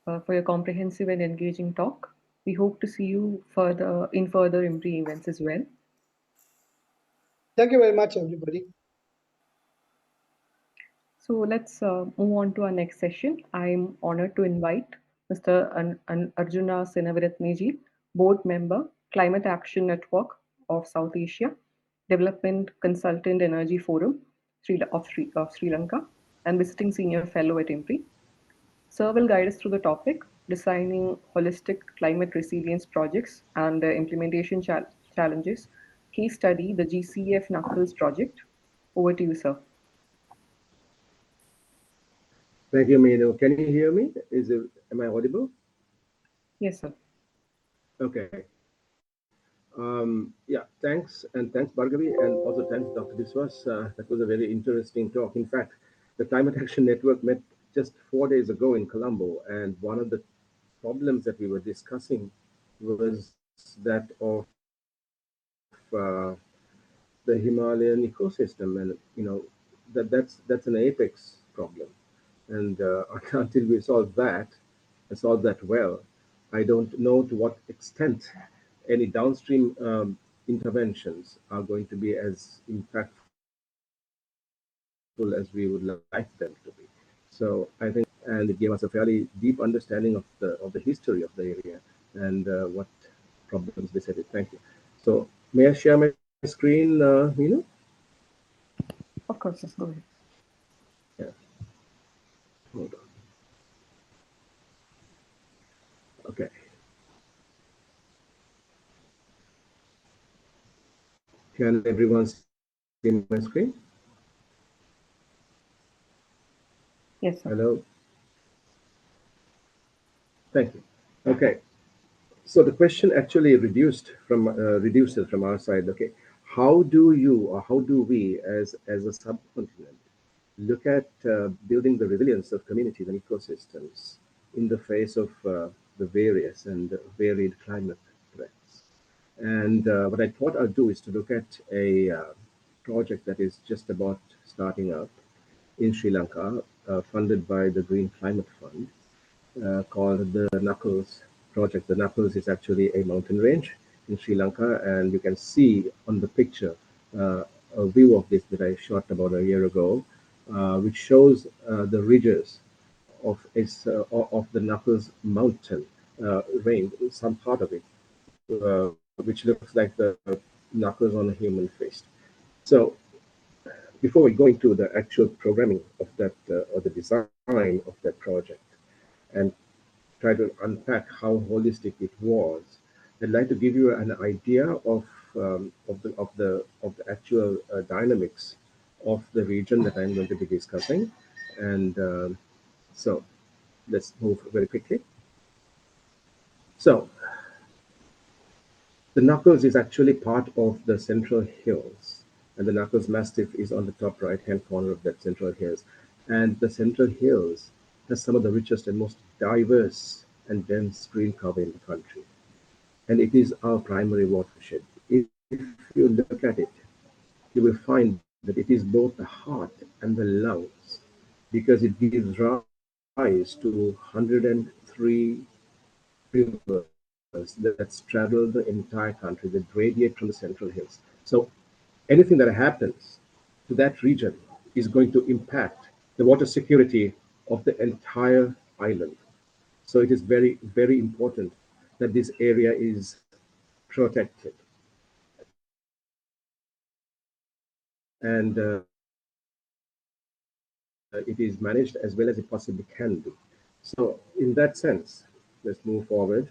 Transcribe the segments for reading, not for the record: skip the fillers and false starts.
for your comprehensive and engaging talk. We hope to see you further IMPRI events as well. Thank you very much, everybody. So let's move on to our next session. I'm honored to invite Mr. Arjuna Senaviratneji, Board Member, Climate Action Network of South Asia, Development Consultant Energy Forum of Sri Lanka, and visiting Senior Fellow at IMPRI. Sir will guide us through the topic, designing holistic climate resilience projects and implementation challenges. Case study, the GCF Knuckles Project. Over to you, sir. Thank you, Meenu. Can you hear me? Am I audible? Yes, sir. Okay. Yeah, thanks. And thanks, Bhargavi. And also thanks, Dr. Biswas. That was a very interesting talk. In fact, the Climate Action Network met just 4 days ago in Colombo. And one of the problems that we were discussing was that of the Himalayan ecosystem. And, that's an apex problem. And until we solve that, and solve that well, I don't know to what extent any downstream interventions are going to be as impactful as we would like them to be. So I think, and it gave us a fairly deep understanding of the history of the area and what problems they set it. Thank you. So may I share my screen, Of course, sir. Go ahead. Yeah. Hold on. Okay. Can everyone see my screen? Yes, sir. Hello. Thank you. Okay. So the question actually reduces from our side. Okay, how do you or how do we as a subcontinent look at building the resilience of communities and ecosystems in the face of the various and varied climate threats? And what I thought I'd do is to look at a project that is just about starting up in Sri Lanka, funded by the Green Climate Fund, called the Knuckles Project. The Knuckles is actually a mountain range in Sri Lanka, and you can see on the picture a view of this that I shot about a year ago, which shows the ridges of the Knuckles mountain range, some part of it, which looks like the knuckles on a human face. So before we go into the actual programming of that or the design of that project, and try to unpack how holistic it was, I'd like to give you an idea of the actual dynamics of the region that I'm going to be discussing. And so let's move very quickly. So the Knuckles is actually part of the Central Hills, and the Knuckles Massif is on the top right-hand corner of that Central Hills. And the Central Hills has some of the richest and most diverse and dense green cover in the country. And it is our primary watershed. If you look at it, you will find that it is both the heart and the lungs, because it gives rise to 103 rivers that straddle the entire country, that radiate from the Central Hills. So anything that happens to that region is going to impact the water security of the entire island. So it is very, very important that this area is protected. And it is managed as well as it possibly can be. So in that sense, let's move forward.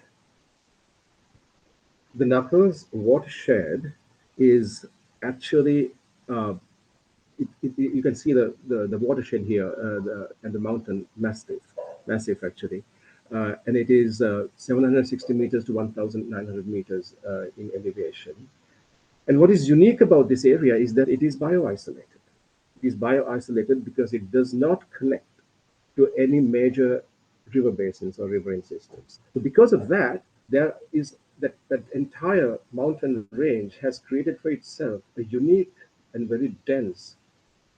The Knuckles watershed is actually, you can see the watershed here, and the mountain massive actually. And it is 760 meters to 1,900 meters in elevation. And what is unique about this area is that it is bioisolated. It is bioisolated because it does not connect to any major river basins or riverine systems. So because of that, there is that entire mountain range has created for itself a unique and very dense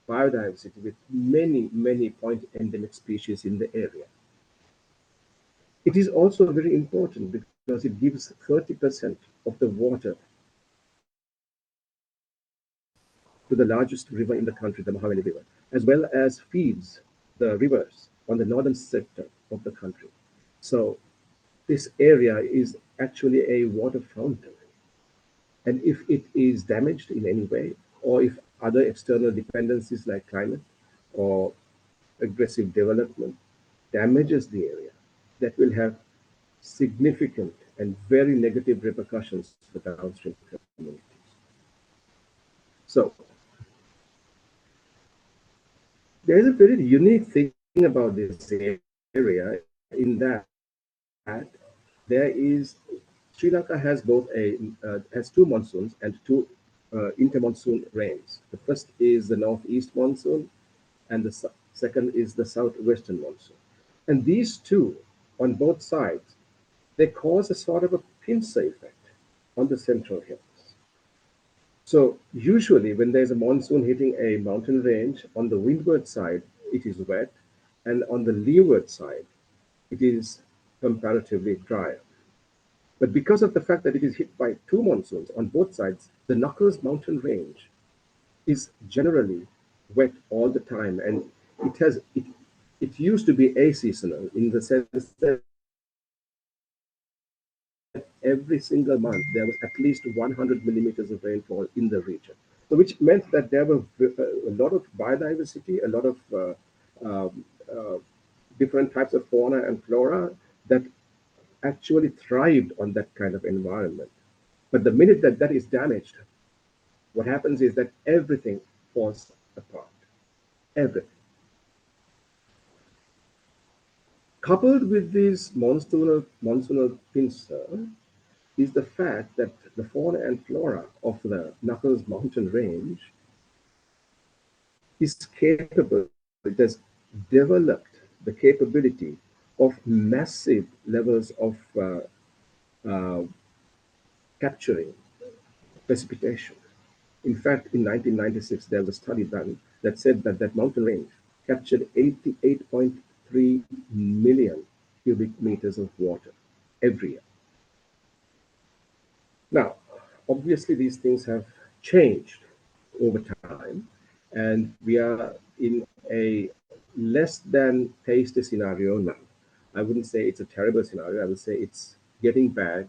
biodiversity with many, many point endemic species in the area. It is also very important because it gives 30% of the water to the largest river in the country, the Mahaveli River, as well as feeds the rivers on the northern sector of the country. So this area is actually a water fountain. And if it is damaged in any way, or if other external dependencies like climate or aggressive development damages the area, that will have significant and very negative repercussions for downstream communities. So there is a very unique thing about this area in that there is Sri Lanka has both has two monsoons and two intermonsoon rains. The first is the northeast monsoon, and the second is the southwestern monsoon. And these two, on both sides, they cause a sort of a pincer effect on the central hills. So usually when there's a monsoon hitting a mountain range, on the windward side, it is wet, and on the leeward side, it is comparatively drier. But because of the fact that it is hit by two monsoons on both sides, the Knuckles mountain range is generally wet all the time, and it used to be aseasonal in the sense that every single month there was at least 100 millimeters of rainfall in the region. So which meant that there were a lot of biodiversity, a lot of um, uh, different types of fauna and flora that actually thrived on that kind of environment. But the minute that that is damaged, what happens is that everything falls apart. Everything. Coupled with this monsoonal pincer is the fact that the fauna and flora of the Knuckles mountain range is capable, it has developed the capability of massive levels of uh, capturing precipitation. In fact, in 1996, there was a study done that said that that mountain range captured 88.3 million cubic meters of water every year. Now, obviously, these things have changed over time, and we are in a less than tasty scenario now. I wouldn't say it's a terrible scenario, I would say it's getting bad,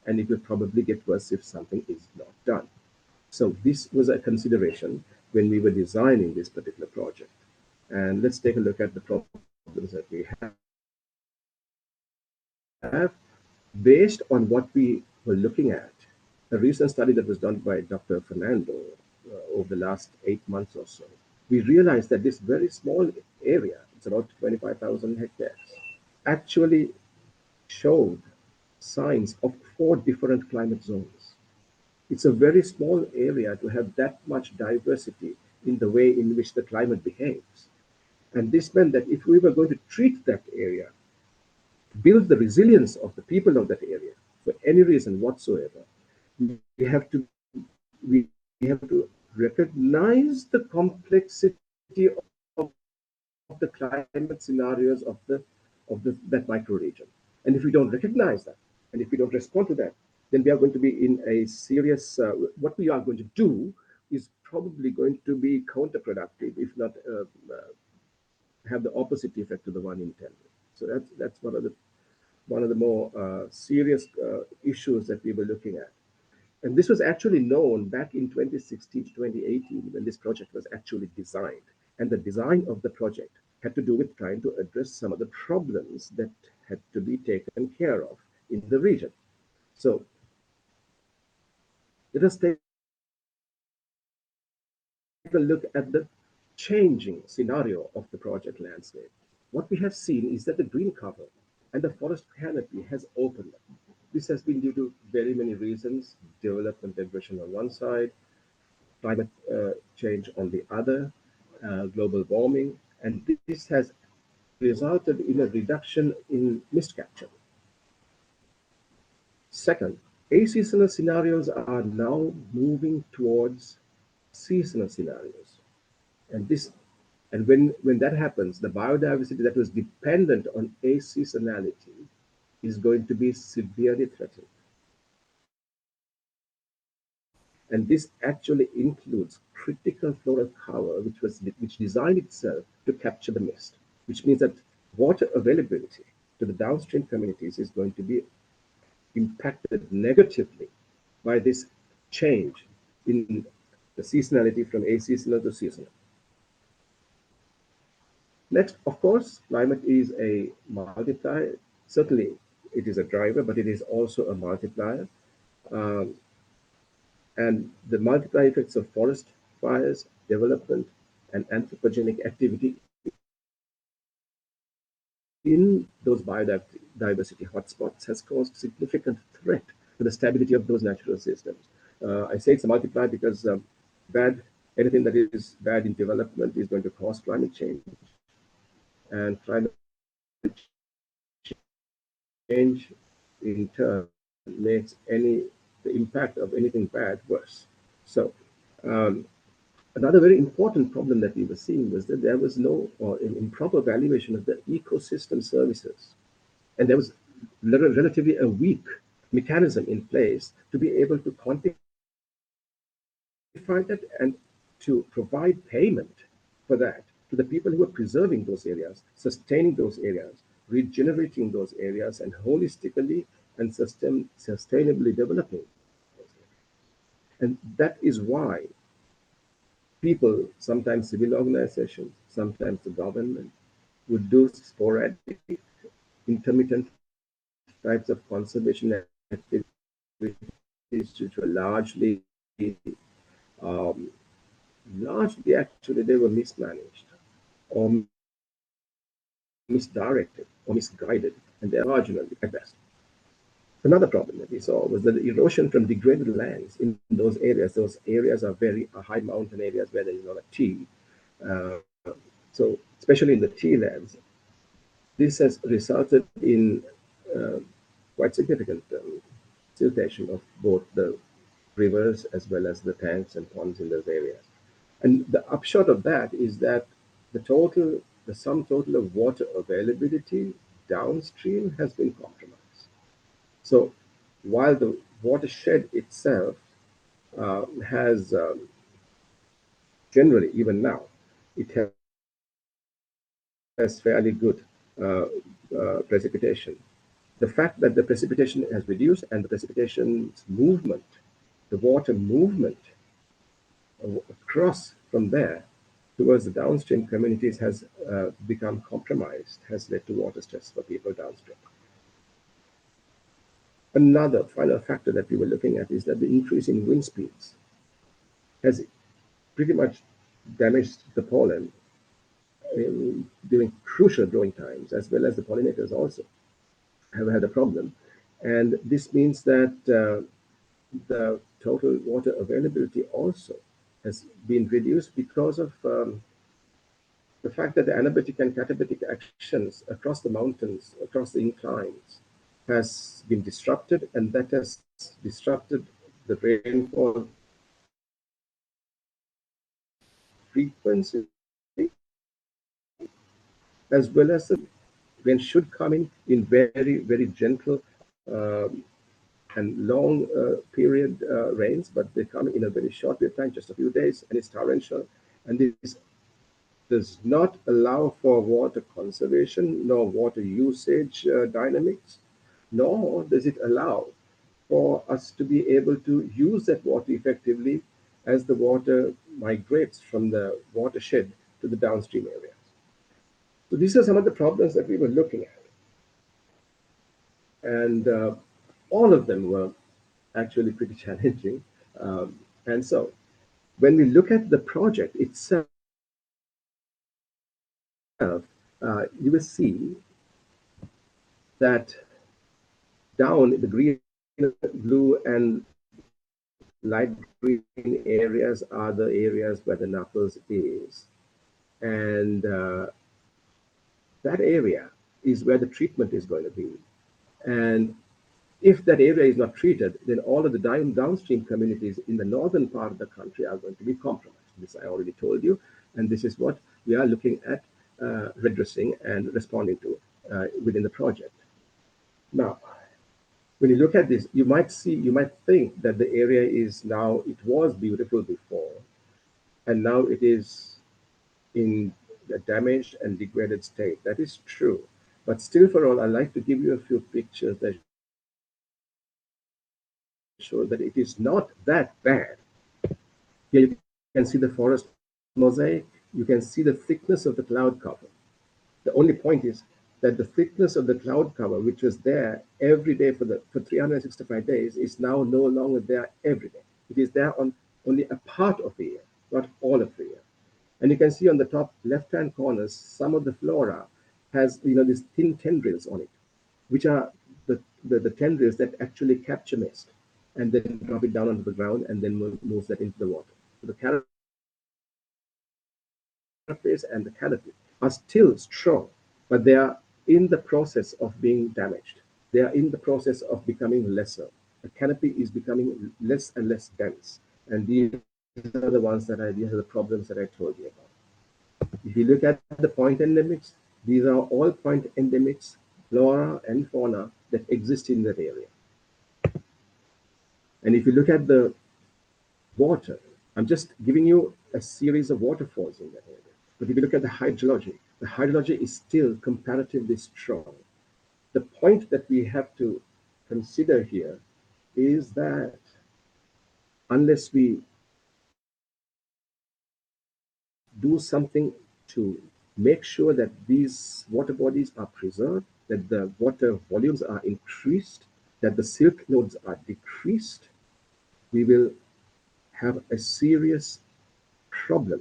and it will probably get worse if something is not done. So this was a consideration when we were designing this particular project. And let's take a look at the problems that we have. Based on what we were looking at, a recent study that was done by Dr. Fernando over the last 8 months or so, we realized that this very small area, it's about 25,000 hectares, actually showed signs of 4 different climate zones. It's a very small area to have that much diversity in the way in which the climate behaves. And this meant that if we were going to treat that area, build the resilience of the people of that area for any reason whatsoever, we have to recognize the complexity of the climate scenarios of that micro region. And if we don't recognize that, and if we don't respond to that, then we are going to be in a serious. What we are going to do is probably going to be counterproductive, if not have the opposite effect to the one intended. So that's one of the more serious issues that we were looking at. And this was actually known back in 2016 to 2018 when this project was actually designed. And the design of the project had to do with trying to address some of the problems that had to be taken care of in the region. So let us take a look at the changing scenario of the project landscape. What we have seen is that the green cover and the forest canopy has opened up. This has been due to very many reasons: development aggression on one side, climate change on the other, global warming, and this has resulted in a reduction in mist capture. Second, aseasonal scenarios are now moving towards seasonal scenarios. And this and when that happens, the biodiversity that was dependent on aseasonality is going to be severely threatened. And this actually includes critical floral cover, which designed itself to capture the mist, which means that water availability to the downstream communities is going to be impacted negatively by this change in the seasonality from aseasonal to seasonal. Next, of course, climate is a multiplier. Certainly, it is a driver, but it is also a multiplier. Um, and the multiplier effects of forest fires, development, and anthropogenic activity in those biodiversity hotspots has caused significant threat to the stability of those natural systems. I say it's a multiplier because bad anything that is bad in development is going to cause climate change, and climate change in turn makes the impact of anything bad worse. So um, another very important problem that we were seeing was that there was no or improper valuation of the ecosystem services, and there was relatively a weak mechanism in place to be able to quantify that and to provide payment for that to the people who are preserving those areas, sustaining those areas, regenerating those areas, and holistically and sustainably developing those areas. And that is why people, sometimes civil organizations, sometimes the government, would do sporadic, intermittent types of conservation activities, which were um, largely actually they were mismanaged or misdirected or misguided, and they're marginal at best. Another problem that we saw was that the erosion from degraded lands in those areas. Those areas are very high mountain areas where there is a lot of tea. Uh, so, especially in the tea lands, this has resulted in uh, quite significant siltation of both the rivers as well as the tanks and ponds in those areas. And the upshot of that is that the sum total of water availability downstream has been compromised. So while the watershed itself has generally, even now, it has fairly good precipitation. The fact that the precipitation has reduced and the precipitation's movement, the water movement across from there towards the downstream communities has become compromised, has led to water stress for people downstream. Another final factor that we were looking at is that the increase in wind speeds has pretty much damaged the pollen during crucial growing times, as well as the pollinators also have had a problem. And this means that the total water availability also has been reduced because of the fact that the anabatic and katabatic actions across the mountains, across the inclines, has been disrupted, and that has disrupted the rainfall frequency as well as the rain should come in very, very gentle um, and long period rains, but they come in a very short period of time, just a few days, and it's torrential. And this does not allow for water conservation nor water usage dynamics, nor does it allow for us to be able to use that water effectively as the water migrates from the watershed to the downstream areas. So these are some of the problems that we were looking at. And all of them were actually pretty challenging. And so when we look at the project itself, you will see that down the green, blue, and light green areas are the areas where the Knuckles is. And that area is where the treatment is going to be. And if that area is not treated, then all of the downstream communities in the northern part of the country are going to be compromised. This I already told you, and this is what we are looking at redressing and responding to within the project. Now, when you look at this, you might think that the area is now, it was beautiful before, and now it is in a damaged and degraded state. That is true. But still, for all, I'd like to give you a few pictures that show that it is not that bad. Here you can see the forest mosaic. You can see the thickness of the cloud cover. The only point is that the thickness of the cloud cover, which was there every day for 365 days, is now no longer there every day. It is there on only a part of the year, not all of the year. And you can see on the top left-hand corners, some of the flora has, these thin tendrils on it, which are the tendrils that actually capture mist and then drop it down onto the ground and then moves that into the water. So the carapace and the canopy are still strong, but they are in the process of being damaged. They are in the process of becoming lesser. The canopy is becoming less and less dense. And these are the problems that I told you about. If you look at the point endemics, these are all point endemics, flora and fauna that exist in that area. And if you look at the water, I'm just giving you a series of waterfalls in that area. But if you look at the hydrology is still comparatively strong. The point that we have to consider here is that unless we do something to make sure that these water bodies are preserved, that the water volumes are increased, that the silk nodes are decreased, we will have a serious problem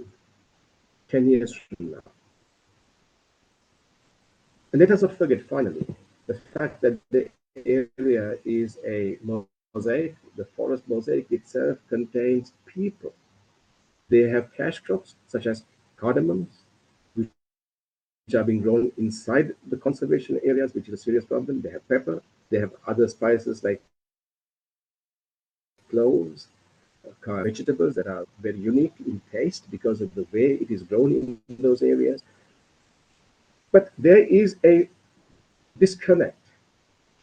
10 years from now. And let us not forget, finally, the fact that the area is a mosaic. The forest mosaic itself contains people. They have cash crops such as cardamoms, which are being grown inside the conservation areas, which is a serious problem. They have pepper. They have other spices like cloves, vegetables that are very unique in taste because of the way it is grown in those areas. But there is a disconnect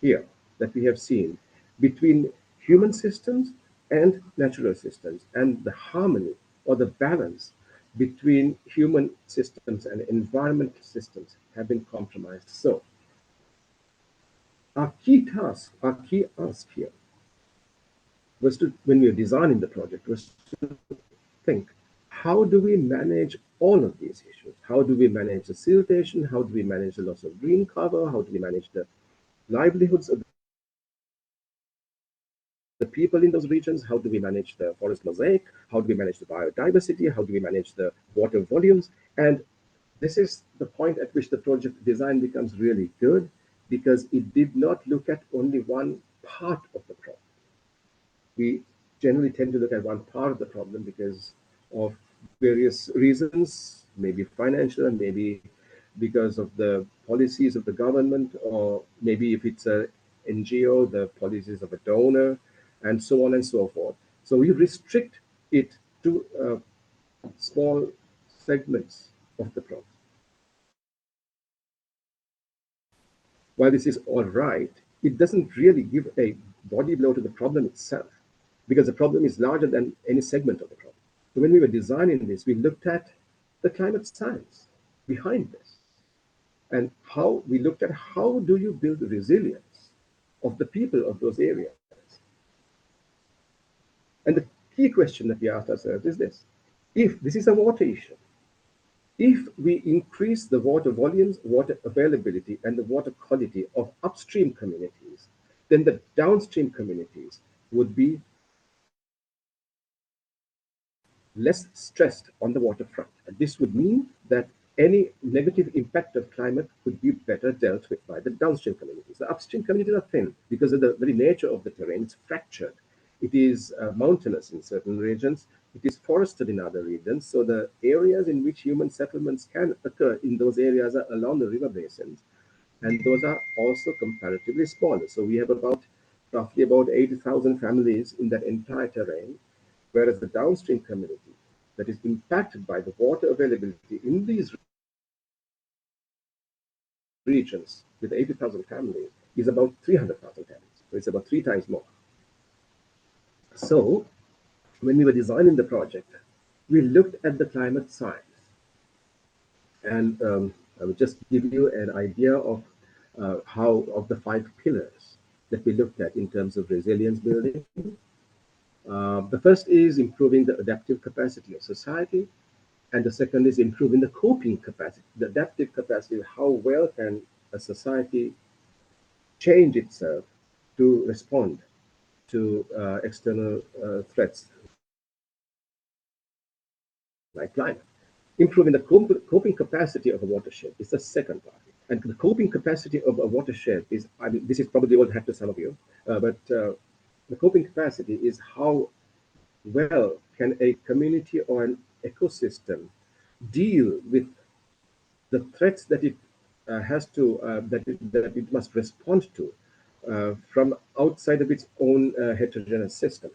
here that we have seen between human systems and natural systems, and the harmony or the balance between human systems and environmental systems have been compromised. So our key ask here was to, when we were designing the project, was to think, how do we manage all of these issues? How do we manage the siltation? How do we manage the loss of green cover? How do we manage the livelihoods of the people in those regions? How do we manage the forest mosaic? How do we manage the biodiversity? How do we manage the water volumes? And this is the point at which the project design becomes really good, because it did not look at only one part of the problem. We generally tend to look at one part of the problem because of various reasons, maybe financial, maybe because of the policies of the government, or maybe if it's a NGO, the policies of a donor, and so on and so forth. So we restrict it to small segments of the problem. While this is all right, it doesn't really give a body blow to the problem itself, because the problem is larger than any segment of the problem. So when we were designing this, we looked at the climate science behind this, and how we looked at how do you build resilience of the people of those areas. And the key question that we asked ourselves is this: if this is a water issue, if we increase the water volumes, water availability, and the water quality of upstream communities, then the downstream communities would be less stressed on the waterfront. And this would mean that any negative impact of climate could be better dealt with by the downstream communities. The upstream communities are thin because of the very nature of the terrain. It's fractured. It is mountainous in certain regions. It is forested in other regions. So the areas in which human settlements can occur in those areas are along the river basins, and those are also comparatively smaller. So we have about roughly about 80,000 families in that entire terrain, whereas the downstream community that is impacted by the water availability in these regions with 80,000 families is much, much smaller. is about 300,000 tons. So it's about 3 times more. So when we were designing the project, we looked at the climate science. And I would just give you an idea of how of the 5 pillars that we looked at in terms of resilience building. The first is improving the adaptive capacity of society, and the second is improving the coping capacity, the adaptive capacity. How well can a society change itself to respond to external threats like climate? Improving the coping capacity of a watershed is the second part. And the coping capacity of a watershed is, I mean, this is probably old hat to some of you, but the coping capacity is how well can a community or an ecosystem deal with the threats that it has to that it must respond to from outside of its own heterogeneous system.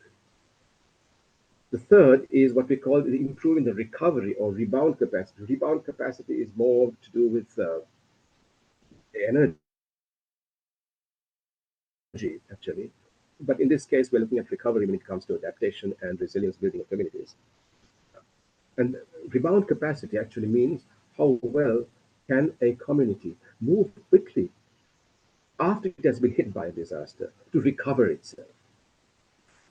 The third is what we call improving the recovery or rebound capacity. Rebound capacity is more to do with energy, actually. But in this case, we're looking at recovery when it comes to adaptation and resilience building of communities. And rebound capacity actually means how well can a community move quickly after it has been hit by a disaster to recover itself.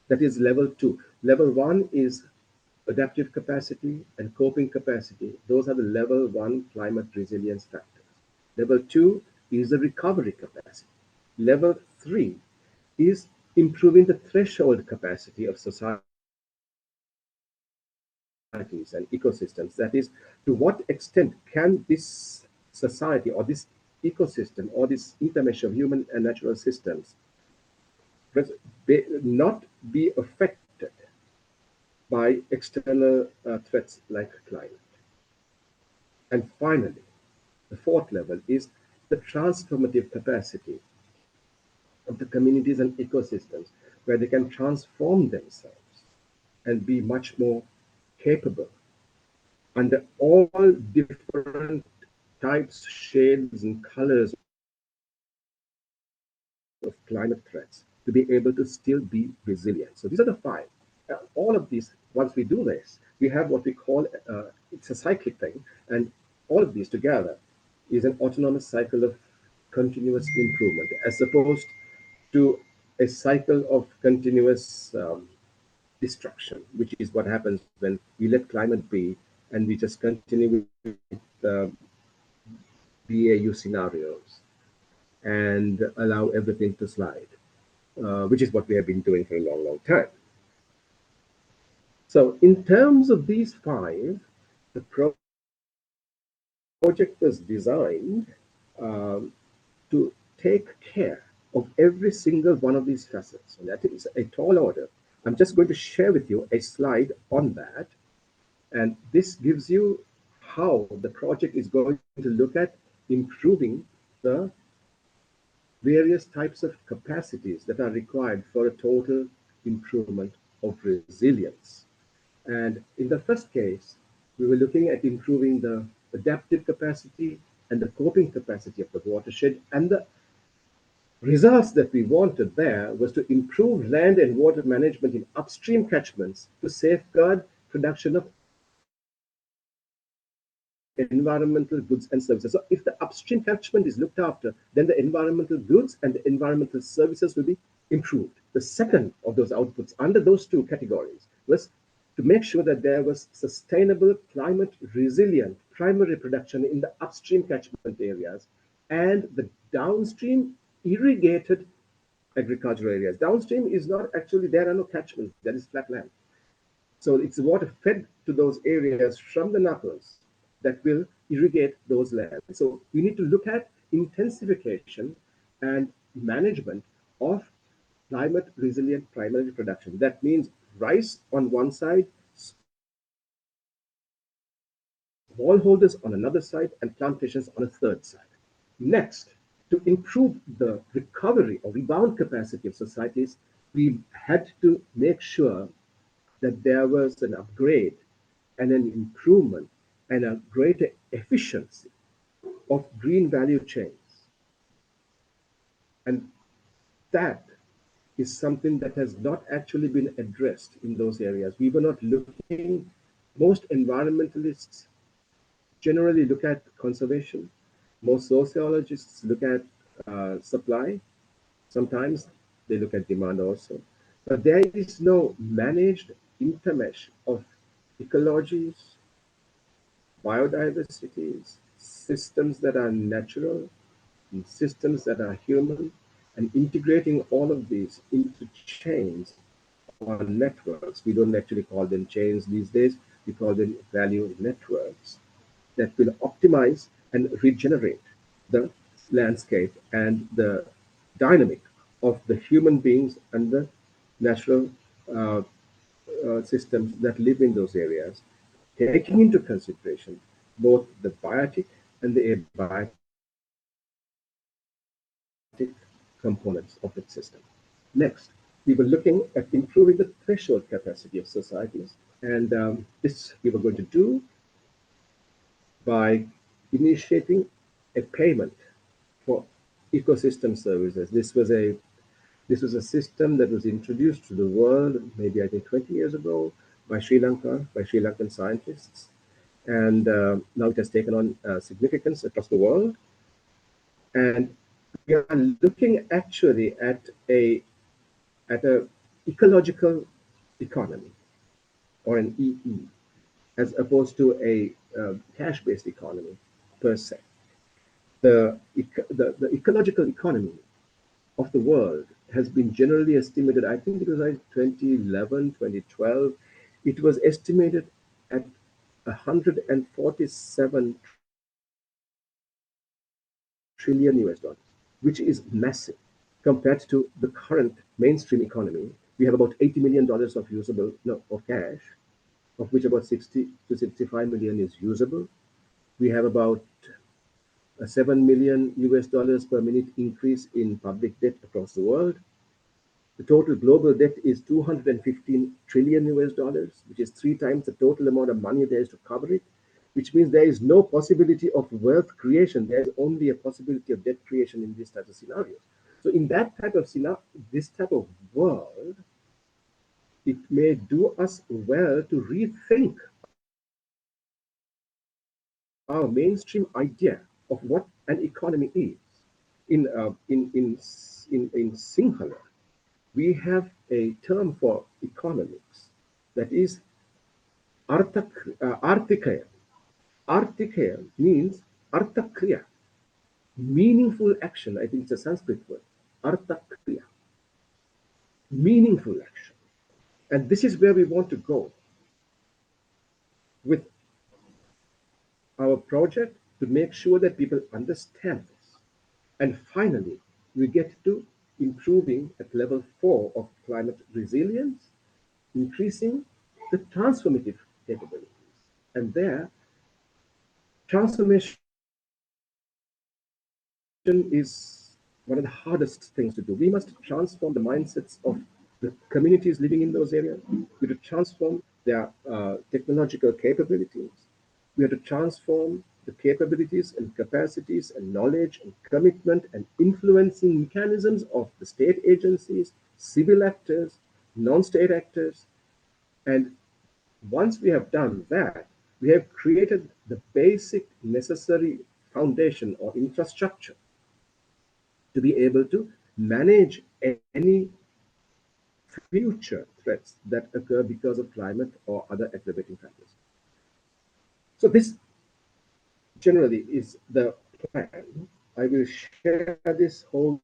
That is level 2. Level 1 is adaptive capacity and coping capacity. Those are the level 1 climate resilience factors. Level 2 is the recovery capacity. Level 3 is improving the threshold capacity of societies and ecosystems. That is, to what extent can this society or this ecosystem or this intermesh of human and natural systems not be affected by external threats like climate. And finally, the fourth level is the transformative capacity of the communities and ecosystems, where they can transform themselves and be much more capable under all different types, shades, and colors of climate threats to be able to still be resilient. So these are the 5. All of these, once we do this, we have what we call it's a cyclic thing, and all of these together is an autonomous cycle of continuous improvement, as opposed to a cycle of continuous destruction, which is what happens when we let climate be and we just continue with uh, BAU scenarios and allow everything to slide, which is what we have been doing for a long, long time. So, in terms of these 5, the project was designed um, to take care of every single one of these facets. And that is a tall order. I'm just going to share with you a slide on that. And this gives you how the project is going to look at improving the various types of capacities that are required for a total improvement of resilience. And in the first case, we were looking at improving the adaptive capacity and the coping capacity of the watershed. And the results that we wanted there was to improve land and water management in upstream catchments to safeguard production of environmental goods and services. So if the upstream catchment is looked after, then the environmental goods and the environmental services will be improved. The second of those outputs under those 2 categories was to make sure that there was sustainable climate resilient primary production in the upstream catchment areas and the downstream irrigated agricultural areas. Downstream is not actually, there are no catchments, there is flat land. So it's water fed to those areas from the knuckles that will irrigate those lands. So we need to look at intensification and management of climate resilient primary production. That means rice on one side, smallholders on another side, and plantations on a third side. Next, to improve the recovery or rebound capacity of societies, we had to make sure that there was an upgrade and an improvement and a greater efficiency of green value chains. And that is something that has not actually been addressed in those areas. We were not looking, most environmentalists generally look at conservation, most sociologists look at supply, sometimes they look at demand also. But there is no managed intermesh of ecologies, biodiversities, systems that are natural, and systems that are human, and integrating all of these into chains or networks. We don't actually call them chains these days, we call them value networks that will optimize and regenerate the landscape and the dynamic of the human beings and the natural uh, systems that live in those areas, taking into consideration both the biotic and the abiotic components of its system. Next, we were looking at improving the threshold capacity of societies, and this we were going to do by initiating a payment for ecosystem services. This was a system that was introduced to the world maybe I think 20 years ago by Sri Lankan scientists, and now it has taken on significance across the world. And we are looking actually at a ecological economy, or an EE, as opposed to a cash-based economy per se. The ecological economy of the world has been generally estimated, I think it was like 2011, 2012, it was estimated at 147 trillion US dollars, which is massive compared to the current mainstream economy. We have about $80 million of usable, no, of cash, of which about 60 to 65 million is usable. We have about a 7 million US dollars per minute increase in public debt across the world. The total global debt is 215 trillion US dollars, which is 3 times the total amount of money there is to cover it, which means there is no possibility of wealth creation. There is only a possibility of debt creation in this type of scenario. So in that type of scenario, this type of world, it may do us well to rethink our mainstream idea of what an economy is. In Sinhala, we have a term for economics that is artikaya. Artikaya means artakriya, meaningful action. I think it's a Sanskrit word. Artakriya, meaningful action. And this is where we want to go with our project, to make sure that people understand this. And finally, we get to improving at level 4 of climate resilience, increasing the transformative capabilities. And there, transformation is one of the hardest things to do. We must transform the mindsets of the communities living in those areas. We have to transform their technological capabilities. We have to transform the capabilities and capacities and knowledge and commitment and influencing mechanisms of the state agencies, civil actors, non-state actors. And once we have done that, we have created the basic necessary foundation or infrastructure to be able to manage any future threats that occur because of climate or other aggravating factors. So this generally is the plan. I will share this whole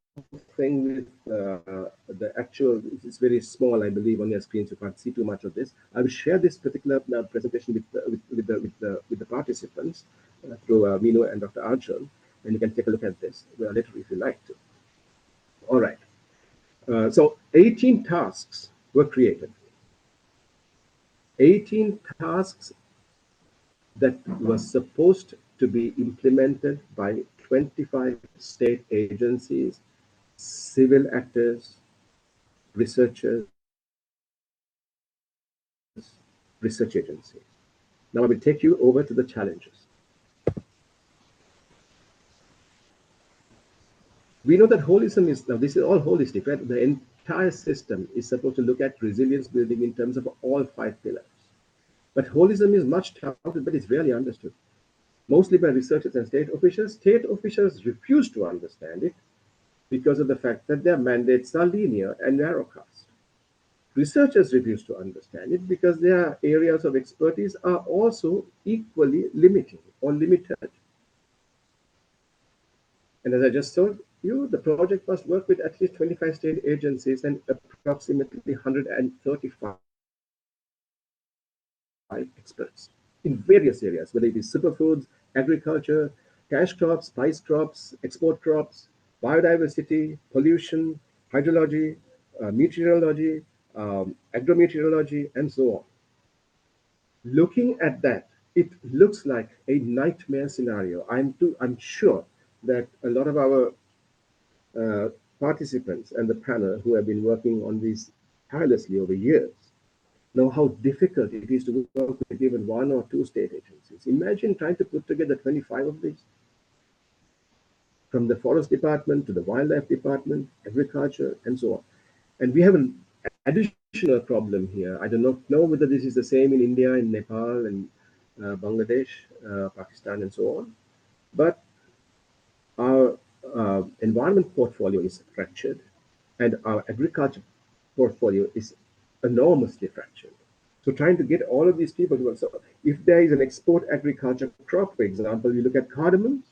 thing with the actual, it's very small, I believe, on your screen, so you can't see too much of this. I will share this particular presentation with the participants through Mino and Dr. Arjun, and you can take a look at this later if you like to. All right. So 18 tasks were created. 18 tasks that were supposed to be implemented by 25 state agencies, civil actors, researchers, research agencies. Now I will take you over to the challenges. We know that holism is, now this is all holistic, right? The entire system is supposed to look at resilience building in terms of all five pillars. But holism is much touted, but it's rarely understood, mostly by researchers and state officials. State officials refuse to understand it because of the fact that their mandates are linear and narrowcast. Researchers refuse to understand it because their areas of expertise are also equally limiting or limited. And as I just told you, the project must work with at least 25 state agencies and approximately 135 experts in various areas, whether it is superfoods, agriculture, cash crops, spice crops, export crops, biodiversity, pollution, hydrology, meteorology, agrometeorology, and so on. Looking at that, it looks like a nightmare scenario. I'm sure that a lot of our uh, participants and the panel who have been working on these tirelessly over years know how difficult it is to work with even one or two state agencies. Imagine trying to put together 25 of these, from the forest department to the wildlife department, agriculture, and so on. And we have an additional problem here. I do not know whether this is the same in India, in Nepal, and Bangladesh, Pakistan, and so on. But our environment portfolio is fractured, and our agriculture portfolio is enormously fractured. So trying to get all of these people to work. So if there is an export agriculture crop, for example, you look at cardamoms,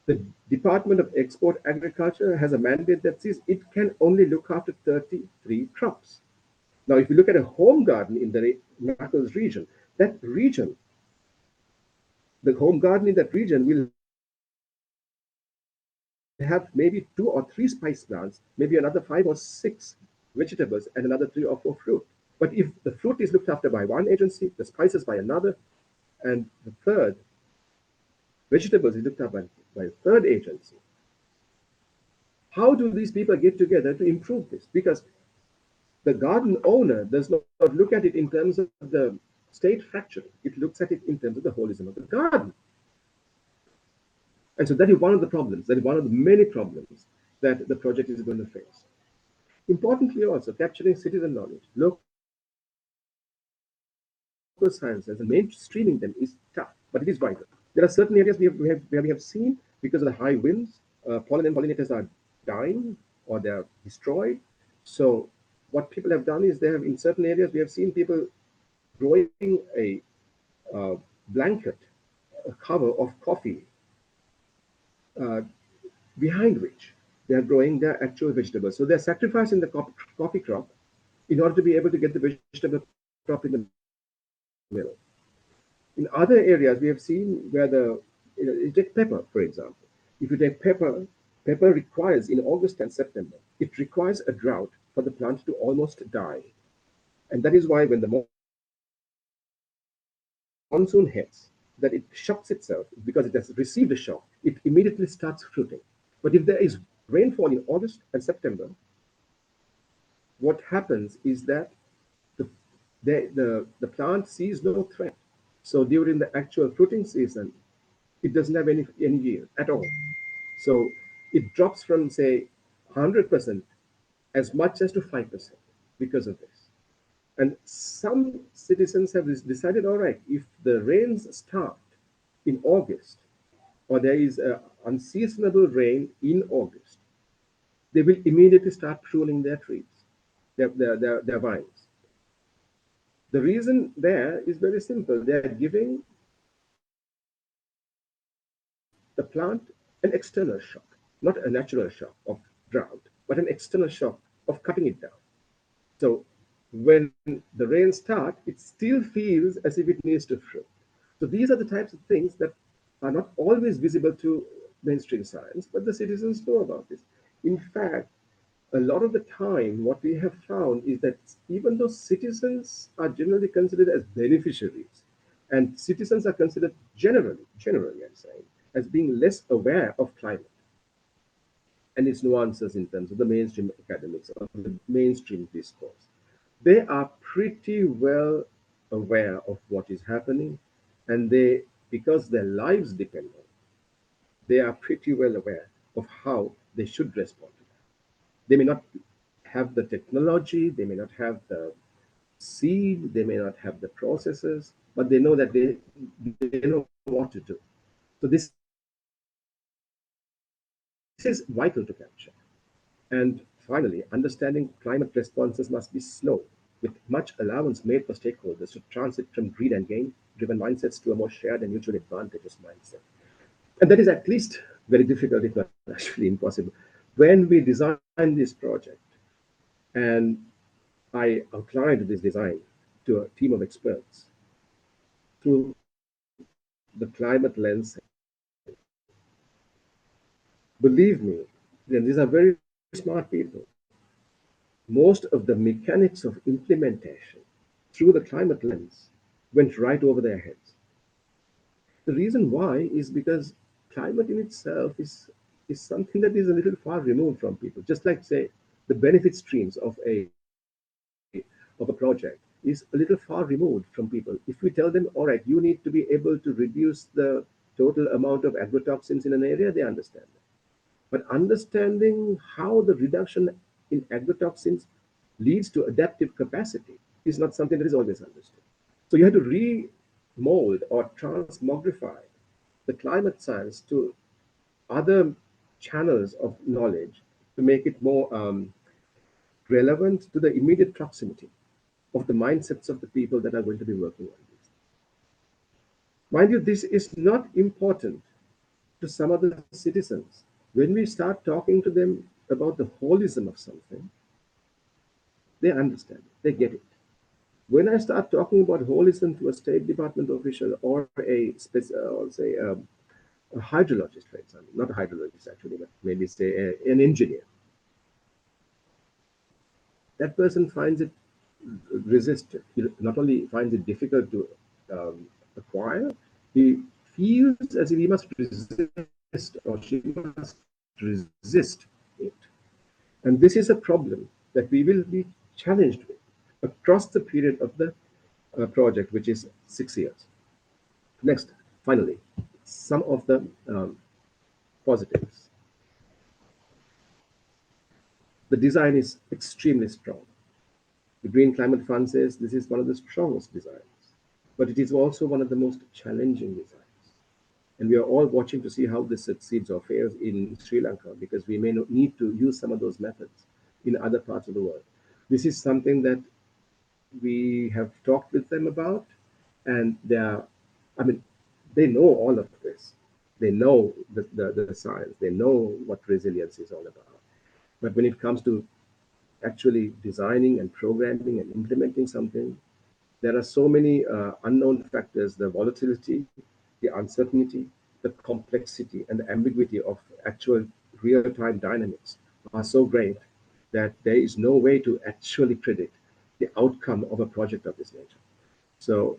the Department of Export Agriculture has a mandate that says it can only look after 33 crops. Now, if you look at a home garden in the Knuckles region, that region, the home garden in that region will have maybe 2 or 3 spice plants, maybe another 5 or 6 vegetables, and another 3 or 4 fruit. But if the fruit is looked after by one agency, the spices by another, and the third, vegetables is looked after by a third agency, how do these people get together to improve this? Because the garden owner does not look at it in terms of the state fracture. It looks at it in terms of the holism of the garden. And so that is one of the problems, that is one of the many problems that the project is going to face. Importantly also, capturing citizen knowledge, local sciences, and mainstreaming them is tough, but it is vital. There are certain areas where we have seen, because of the high winds, pollen and pollinators are dying or they are destroyed. So what people have done is they have, in certain areas, we have seen people growing a blanket, a cover of coffee, uh, behind which they are growing their actual vegetables. So they're sacrificing the coffee crop in order to be able to get the vegetable crop in the middle. In other areas, we have seen where you take pepper, for example. If you take pepper requires in August and September, it requires a drought for the plant to almost die. And that is why when the monsoon hits, that it shocks itself because it has received the shock. It immediately starts fruiting. But if there is rainfall in August and September, what happens is that the, the plant sees no threat. So during the actual fruiting season, it doesn't have any yield at all. So it drops from, say, 100% as much as to 5% because of this. And some citizens have decided, all right, if the rains start in August, or there is unseasonable rain in August, they will immediately start pruning their trees, their vines. The reason there is very simple. They are giving the plant an external shock, not a natural shock of drought, but an external shock of cutting it down. So when the rain starts, it still feels as if it needs to fruit. So these are the types of things that are not always visible to mainstream science, but the citizens know about this. In fact, a lot of the time, what we have found is that even though citizens are generally considered as beneficiaries, and citizens are considered generally, I'm saying, as being less aware of climate and its nuances in terms of the mainstream academics or the mainstream discourse, they are pretty well aware of what is happening, and they, because their lives depend on it, they are pretty well aware. of how they should respond to that. They may not have the technology, they may not have the seed, they may not have the processes, but they know that they know what to do. So this is vital to capture. And finally, understanding climate responses must be slow, with much allowance made for stakeholders to transit from greed and gain driven mindsets to a more shared and mutual advantages mindset. And that is at least very difficult, if not actually impossible. When we designed this project, and I outlined this design to a team of experts through the climate lens, believe me, and these are very smart people, most of the mechanics of implementation through the climate lens went right over their heads. The reason why is because climate in itself is something that is a little far removed from people. Just like, say, the benefit streams of a project is a little far removed from people. If we tell them, all right, you need to be able to reduce the total amount of agrotoxins in an area, they understand that. But understanding how the reduction in agrotoxins leads to adaptive capacity is not something that is always understood. So you have to remold or transmogrify the climate science to other channels of knowledge to make it more relevant to the immediate proximity of the mindsets of the people that are going to be working on this. Mind you, this is not important to some other citizens. When we start talking to them about the holism of something, they understand, they get it. When I start talking about holism to a State Department official or or say a hydrologist, for example, not a hydrologist actually, but maybe say an engineer, that person finds it resistant. He not only finds it difficult to acquire, he feels as if he must resist or she must resist it. And this is a problem that we will be challenged with across the period of the project, which is 6 years. Next, finally, some of the positives. The design is extremely strong. The Green Climate Fund says this is one of the strongest designs, but it is also one of the most challenging designs. And we are all watching to see how this succeeds or fails in Sri Lanka because we may not need to use some of those methods in other parts of the world. This is something that we have talked with them about, and they are, I mean, they know all of this. They know the science, they know what resilience is all about. But when it comes to actually designing and programming and implementing something, there are so many unknown factors, the volatility, the uncertainty, the complexity, and the ambiguity of actual real time dynamics are so great that there is no way to actually predict the outcome of a project of this nature. So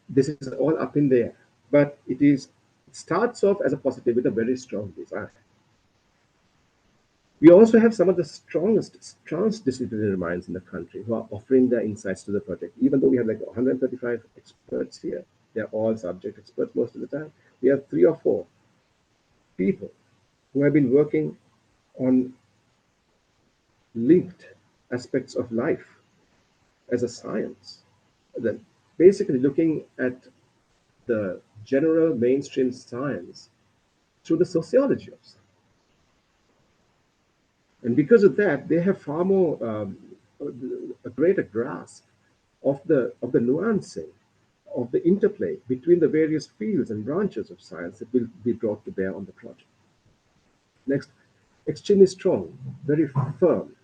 this is all up in there, but it starts off as a positive with a very strong design. We also have some of the strongest transdisciplinary minds in the country who are offering their insights to the project. Even though we have like 135 experts here, they're all subject experts most of the time. We have 3 or 4 people who have been working on linked aspects of life as a science. That basically looking at the general mainstream science through the sociology of science. And because of that, they have far more a greater grasp of the nuancing, of the interplay between the various fields and branches of science that will be brought to bear on the project. Next, extremely strong, very firm,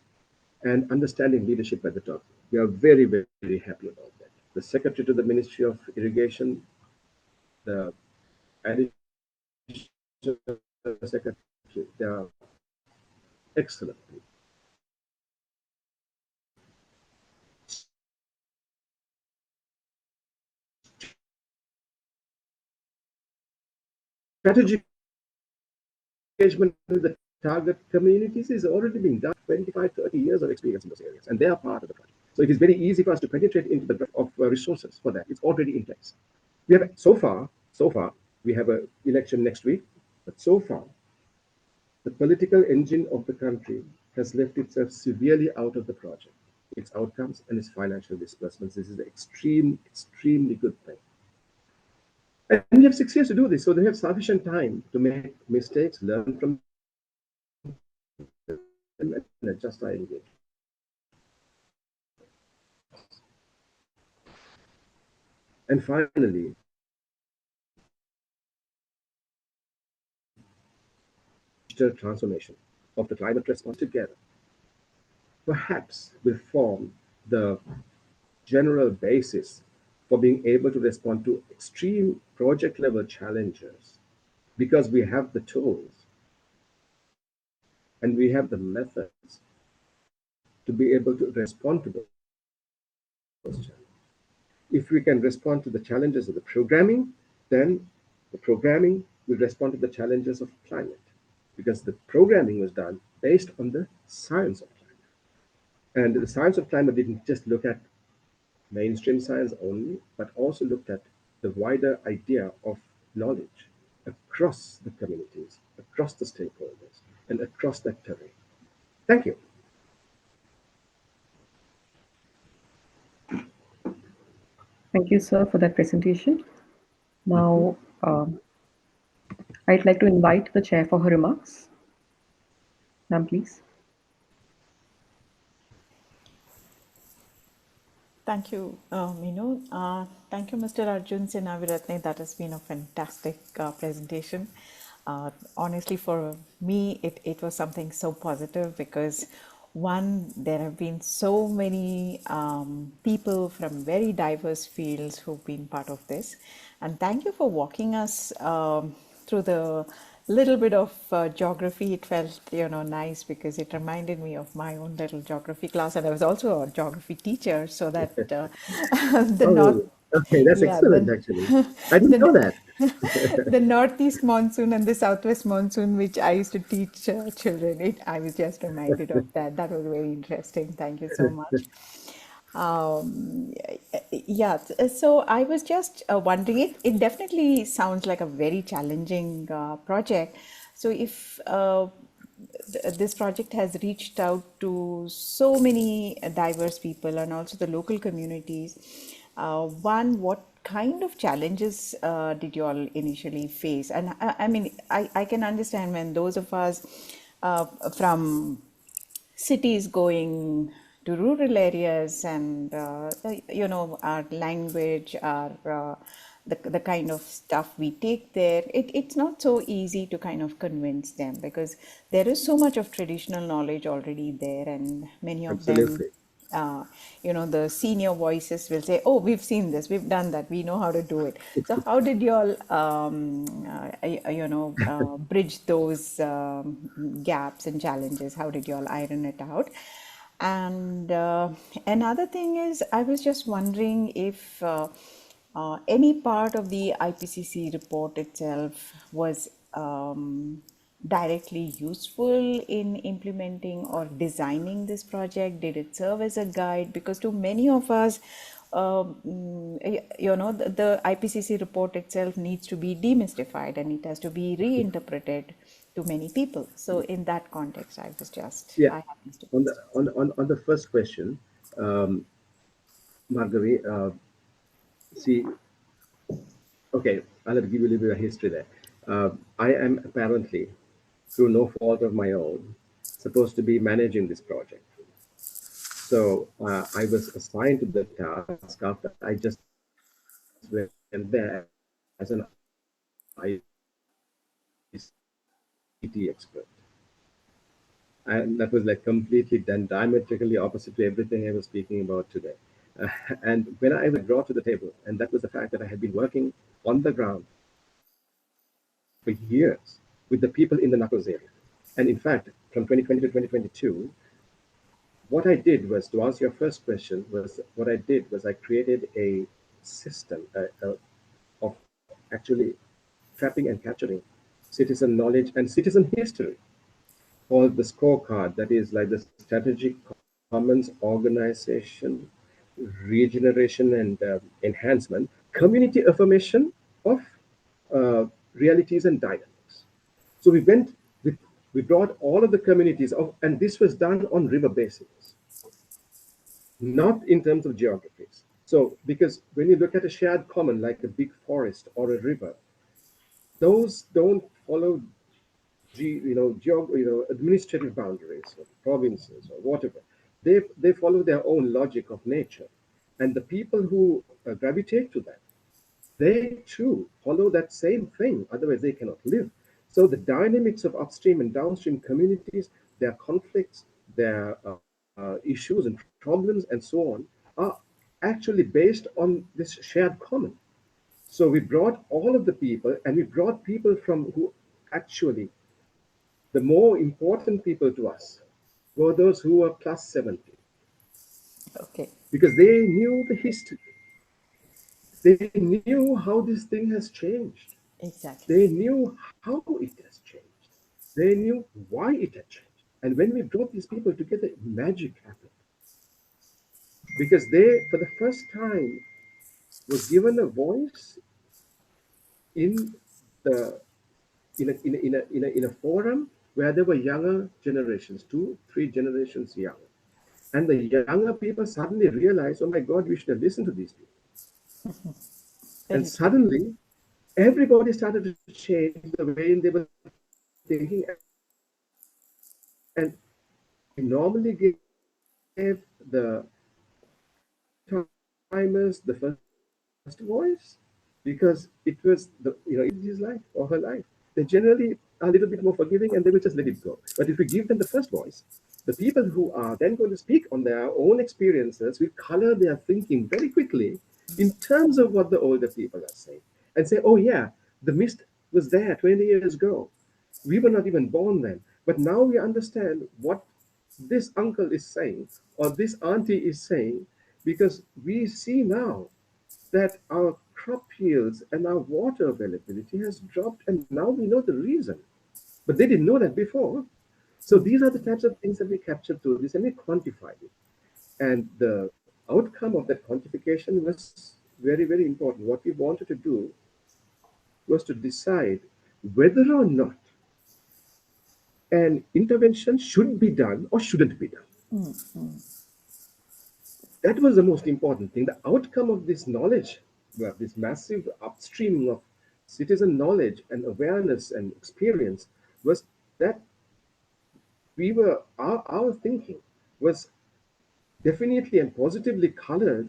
and understanding leadership at the top. We are very, very happy about that. The Secretary to the Ministry of Irrigation, the Additional Secretary, they are excellent people. Strategic engagement with the target communities is already being done. 25, 30 years of experience in those areas, and they are part of the project. So it is very easy for us to penetrate into the breadth of resources for that. It's already in place. We have so far, we have an election next week, but so far, The political engine of the country has left itself severely out of the project, its outcomes and its financial disbursements. This is an extremely good thing. And we have 6 years to do this, so they have sufficient time to make mistakes, learn from them, and adjust our engagement. And finally, digital transformation of the climate response together perhaps will form the general basis for being able to respond to extreme project level challenges because we have the tools and we have the methods to be able to respond to those challenges. If we can respond to the challenges of the programming, then the programming will respond to the challenges of climate because the programming was done based on the science of climate. And the science of climate didn't just look at mainstream science only, but also looked at the wider idea of knowledge across the communities, across the stakeholders, and across that terrain. Thank you. Thank you, sir, for that presentation. Now, I'd like to invite the chair for her remarks. Ma'am, please. Thank you, Minu. Thank you, Mr. Arjun Senaviratne. That has been a fantastic presentation. Honestly, for me, it was something so positive because one, there have been so many people from very diverse fields who've been part of this. And thank you for walking us through the little bit of geography. It felt nice because it reminded me of my own little geography class, and I was also a geography teacher, so that the Oh, north really? Okay, that's yeah excellent, the actually. I didn't know the that. the northeast monsoon and the southwest monsoon, which I used to teach children, I was just reminded of that. That was very interesting. Thank you so much. Um, yeah, so I was just wondering, it definitely sounds like a very challenging project. So if this project has reached out to so many diverse people and also the local communities, one, what kind of challenges did you all initially face? And I mean, I can understand when those of us from cities going to rural areas and our language, our the kind of stuff we take there, it's not so easy to kind of convince them because there is so much of traditional knowledge already there, and many of them, Absolutely. the senior voices will say, oh, we've seen this, we've done that, we know how to do it. So how did you all bridge those gaps and challenges? How did you all iron it out? And another thing is, I was just wondering if any part of the IPCC report itself was directly useful in implementing or designing this project. Did it serve as a guide? Because to many of us, the IPCC report itself needs to be demystified and it has to be reinterpreted to many people. So in that context, Yeah. I have these two On the questions. on the first question, Margaret, see, okay, I'll give you a little bit of history there. I am apparently, through no fault of my own, supposed to be managing this project. So I was assigned to the task after I just went there as an ICT expert. And that was like completely then diametrically opposite to everything I was speaking about today. And when I was brought to the table, and that was the fact that I had been working on the ground for years with the people in the Knuckles area. And in fact, from 2020 to 2022, what I did was, to answer your first question, was what I did was I created a system of actually trapping and capturing citizen knowledge and citizen history called the scorecard, that is like the strategic commons organization, regeneration and enhancement, community affirmation of realities and dynamics. So we went with We brought all of the communities of, and this was done on river basins, not in terms of geographies. So, because when you look at a shared common like a big forest or a river, those don't follow administrative boundaries or provinces or whatever. They follow their own logic of nature, and the people who gravitate to that, they too follow that same thing. Otherwise, they cannot live. So the dynamics of upstream and downstream communities, their conflicts, their issues and problems, and so on, are actually based on this shared common. So we brought all of the people, and we brought people from who actually the more important people to us were those who were plus 70 Okay. because they knew the history. They knew how this thing has changed. Exactly. They knew how it has changed. They knew why it had changed. And when we brought these people together, magic happened because they, for the first time, were given a voice in the in a forum where there were younger generations, two, three generations younger. And the younger people suddenly realized, oh my God, we should have listened to these people. And Very true. suddenly, everybody started to change the way they were thinking. And I normally gave the old-timers the first voice because it was it was his life or her life. They generally are a little bit more forgiving and they will just let it go. But if we give them the first voice, the people who are then going to speak on their own experiences will color their thinking very quickly in terms of what the older people are saying and say, oh, yeah, the mist was there 20 years ago. We were not even born then. But now we understand what this uncle is saying or this auntie is saying because we see now that our crop yields and our water availability has dropped, and now we know the reason. But they didn't know that before. So these are the types of things that we captured through this and we quantified it. And the outcome of that quantification was very, very important. What we wanted to do was to decide whether or not an intervention should be done or shouldn't be done. That was the most important thing. The outcome of this knowledge, well, this massive upstreaming of citizen knowledge and awareness and experience, was that our thinking was definitely and positively colored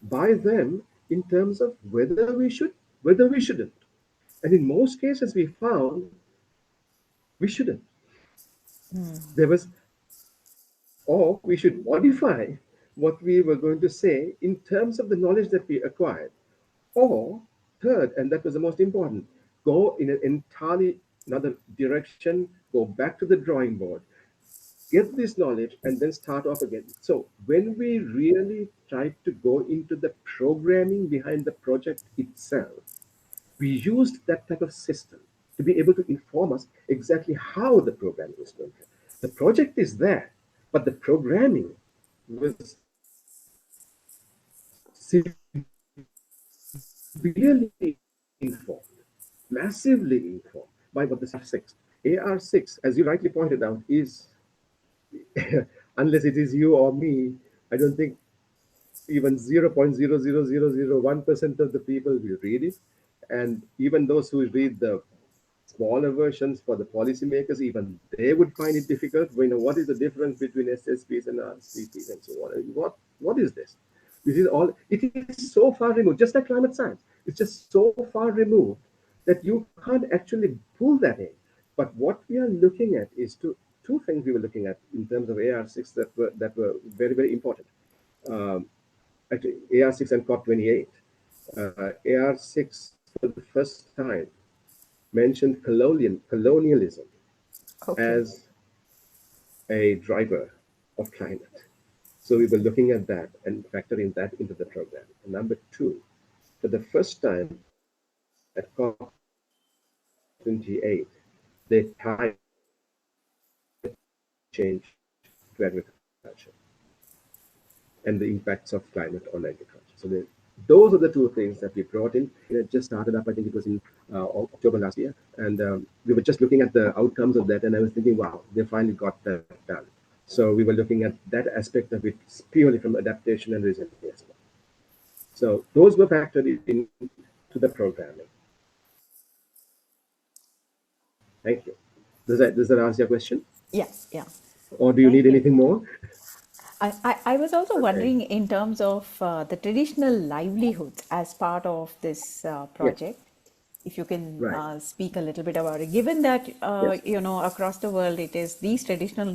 by them in terms of whether we should, whether we shouldn't. And in most cases, we found we shouldn't. There was, or we should modify what we were going to say in terms of the knowledge that we acquired. Or, third, and that was the most important, go in an entirely another direction, go back to the drawing board, get this knowledge, and then start off again. So, when we really tried to go into the programming behind the project itself, we used that type of system to be able to inform us exactly how the programming is going to. The project is there, but the programming was severely informed, massively informed by what the AR6. AR6, as you rightly pointed out, is, unless it is you or me, I don't think even 0.00001% of the people will read it. And even those who read the smaller versions for the policymakers, even they would find it difficult. We know what is the difference between SSPs and RSPs and so on. And what is this? This is all, it is so far removed, just like climate science. It's just so far removed that you can't actually pull that in. But what we are looking at is two things we were looking at in terms of AR6 that were very, very important. Um, Actually, AR6 and COP28. AR6 for the first time mentioned colonialism Okay. as a driver of climate. So we were looking at that and factoring that into the program. And number two, for the first time at COP28, they tied change to agriculture and the impacts of climate on agriculture. So those are the two things that we brought in. It just started up, I think it was in October last year. And we were just looking at the outcomes of that. And I was thinking, wow, they finally got that done. So we were looking at that aspect of it purely from adaptation and resilience. So those were factored into the programming. Thank you. Does that answer your question? Yeah, yeah. Or do you Thank need you. anything more? I was also Okay. wondering in terms of the traditional livelihoods as part of this Yes. project, if you can Right. speak a little bit about it, given that, Yes. across the world, it is these traditional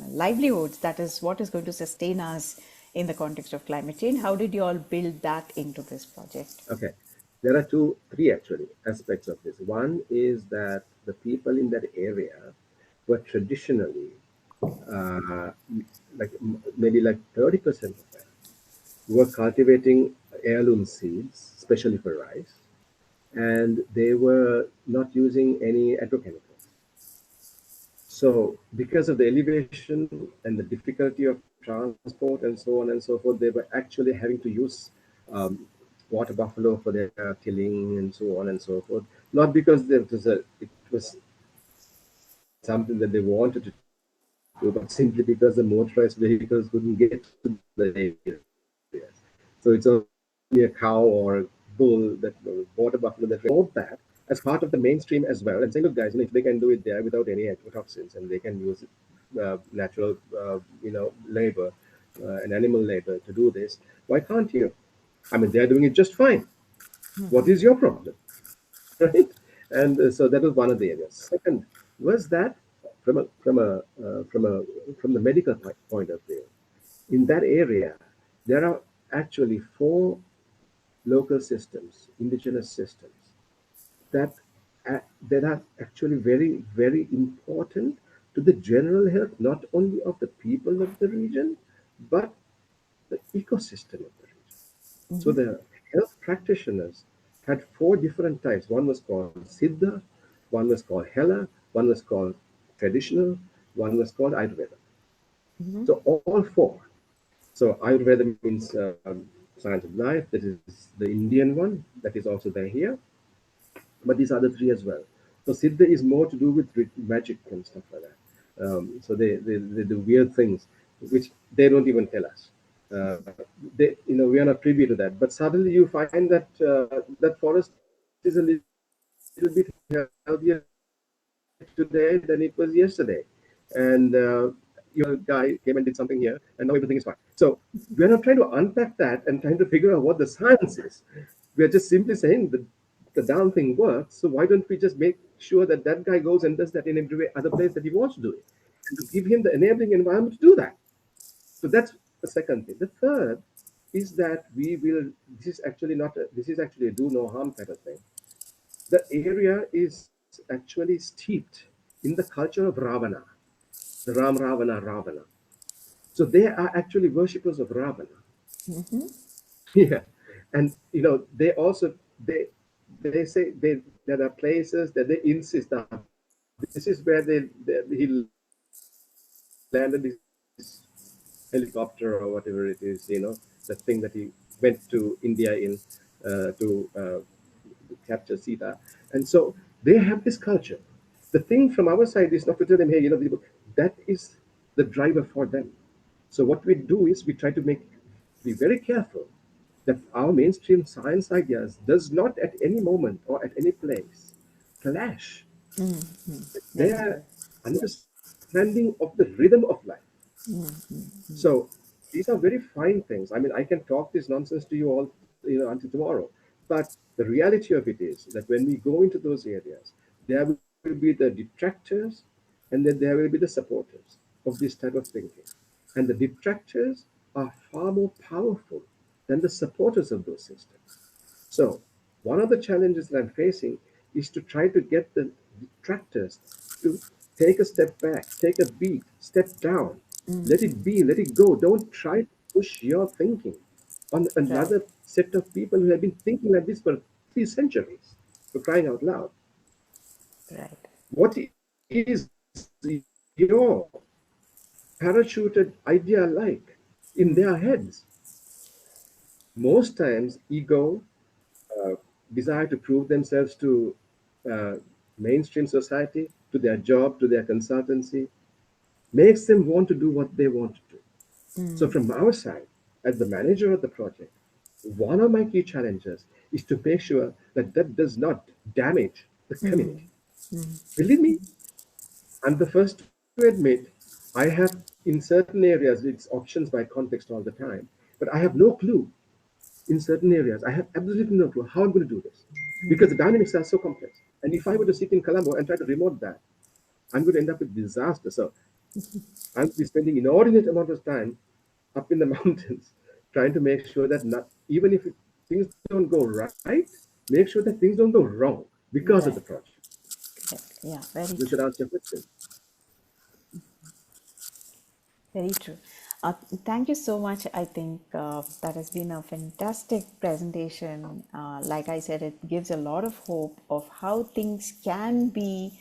livelihoods that is what is going to sustain us in the context of climate change. How did you all build that into this project? Okay. There are three actually aspects of this. One is that the people in that area were traditionally, uh, maybe like 30% of them were cultivating heirloom seeds, especially for rice, and they were not using any agrochemicals. So, because of the elevation and the difficulty of transport and so on and so forth, they were actually having to use um, water buffalo for their tilling and so on and so forth. Not because it was something that they wanted to do, but simply because the motorized vehicles couldn't get to the areas. So it's only a cow or a bull that water buffalo that absorb that as part of the mainstream as well, and saying, look, guys, if they can do it there without any agrotoxins and they can use natural, labor and animal labor to do this, why can't you? I mean, they're doing it just fine. What is your problem? Right? And so that was one of the areas. Second was that from the medical point of view, in that area, there are actually four local systems, indigenous systems, that that are actually very, very important to the general health, not only of the people of the region, but the ecosystem of the region. So the health practitioners had four different types. One was called Siddha, one was called Hela, one was called traditional, one was called Ayurveda. So all four. So Ayurveda means science of life. That is the Indian one. That is also there here. But these other three as well. So Siddha is more to do with magic and stuff like that. So they do weird things, which they don't even tell us. We are not privy to that. But suddenly you find that that forest is a little bit healthier today than it was yesterday, and your guy came and did something here, and now everything is fine. So we are not trying to unpack that and trying to figure out what the science is. We are just simply saying that the darn thing works. So why don't we just make sure that that guy goes and does that in every other place that he wants to do it, and to give him the enabling environment to do that. So that's the second thing. The third is that we will. This is actually not. This is actually a do no harm type of thing. The area is actually steeped in the culture of Ravana, the Ravana. So they are actually worshippers of Ravana. Yeah, and they also they say there are places that they insist that this is where he landed his helicopter or whatever it is, the thing that he went to India in to capture Sita. And so they have this culture. The thing from our side is not to tell them, hey, that is the driver for them. So what we do is we try to be very careful that our mainstream science ideas does not at any moment or at any place clash with their Necessary. understanding of the rhythm of life. So these are very fine things. I mean, I can talk this nonsense to you all, until tomorrow. But the reality of it is that when we go into those areas, there will be the detractors and then there will be the supporters of this type of thinking. And the detractors are far more powerful than the supporters of those systems. So, one of the challenges that I'm facing is to try to get the detractors to take a step back, take a beat, step down, let it be, let it go. Don't try to push your thinking on Right, another set of people who have been thinking like this for 3 centuries, for crying out loud. right. What is your parachuted idea like in their heads? Most times, ego, uh, desire to prove themselves to uh, mainstream society, to their job, to their consultancy, makes them want to do what they want to do. So, from our side, as the manager of the project, one of my key challenges is to make sure that that does not damage the community. Believe me, I'm the first to admit I have, in certain areas, it's options by context all the time, but I have no clue in certain areas. I have absolutely no clue how I'm going to do this because the dynamics are so complex. And if I were to sit in Colombo and try to remote that, I'm going to end up with disaster. So I'll be spending inordinate amount of time up in the mountains trying to make sure that not, even if things don't go right, make sure that things don't go wrong because of the Right. project. Correct. Yeah, very Which should true. answer your question. Very true. Thank you so much. I think that has been a fantastic presentation. Like I said, it gives a lot of hope of how things can be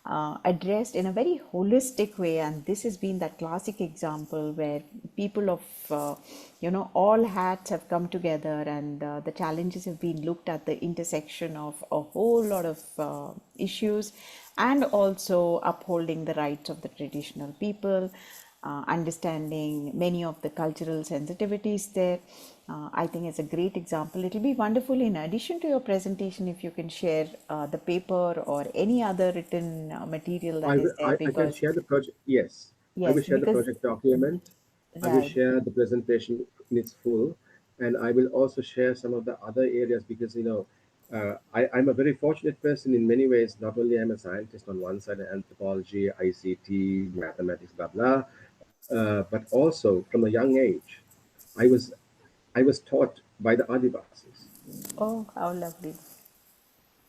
addressed in a very holistic way. And this has been that classic example where people of, all hats have come together, and the challenges have been looked at the intersection of a whole lot of issues, and also upholding the rights of the traditional people, understanding many of the cultural sensitivities there. I think it's a great example. It'll be wonderful, in addition to your presentation, if you can share the paper or any other written material that is there, I can because share the project. Yes, I will yes, share the because project document. I will right. share the presentation in its full, and I will also share some of the other areas because I'm a very fortunate person in many ways. Not only I'm a scientist on one side, anthropology, ICT, mathematics, blah blah, but also from a young age, I was I was taught by the Adivasis, Oh, how lovely.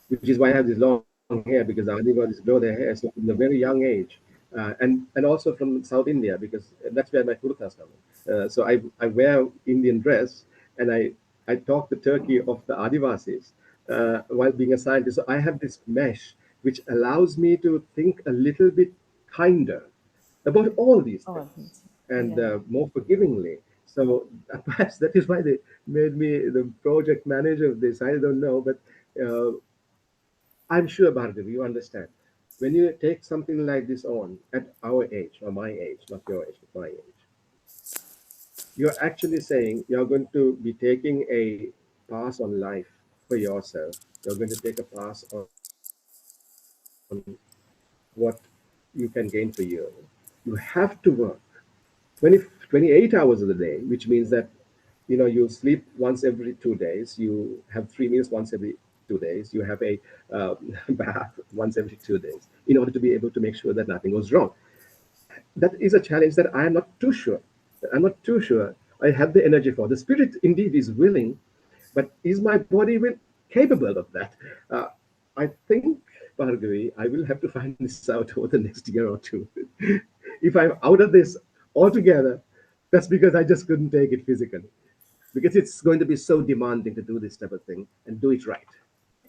which is why I have this long hair because the Adivasis grow their hair. So from a very young age, and also from South India because that's where my kurtas come in. So I wear Indian dress and I talk the Turkey of the Adivasis while being a scientist. So I have this mesh which allows me to think a little bit kinder about all these Oh, things and yeah. more forgivingly. So perhaps that is why they made me the project manager of this. I don't know, but I'm sure, Bhargav, you understand. When you take something like this on at our age, or my age, not your age, but my age, you're actually saying you're going to be taking a pass on life for yourself. You're going to take a pass on what you can gain for you. You have to work 20, 28 hours of the day, which means that you sleep once every 2 days, you have 3 meals once every 2 days, you have a bath once every 2 days in order to be able to make sure that nothing goes wrong. That is a challenge that I am not too sure. I'm not too sure I have the energy for. The spirit indeed is willing, but is my body capable of that? Uh, I think, Bhargavi, I will have to find this out over the next year or two. If I'm out of this altogether, that's because I just couldn't take it physically. Because it's going to be so demanding to do this type of thing and do it right.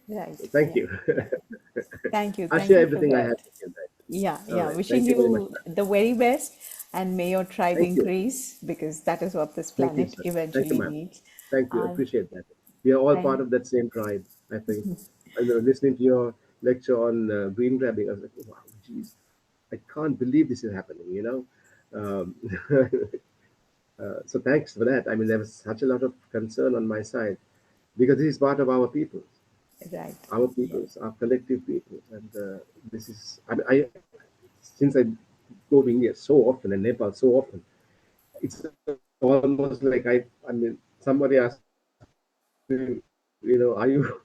Right. So thank Yeah. you. Yeah. Thank you. I'll Thank share you for everything I have that. with you guys. Yeah, All yeah. right. Wishing Thank you very much. you the very best, and may your tribe Thank you. increase, because that is what this Thank you, planet sir. Thank you, eventually ma'am. needs. Thank you. Uh, Appreciate that. We are all part thank, of that same tribe, I think. Listening to your lecture on green grabbing, I was like, wow, geez, I can't believe this is happening, you know? Um, so thanks for that. I mean, there was such a lot of concern on my side because this is part of right. our Yeah. peoples, our collective peoples. And this is, since I go to India so often and Nepal so often, it's almost like somebody asked me, are you,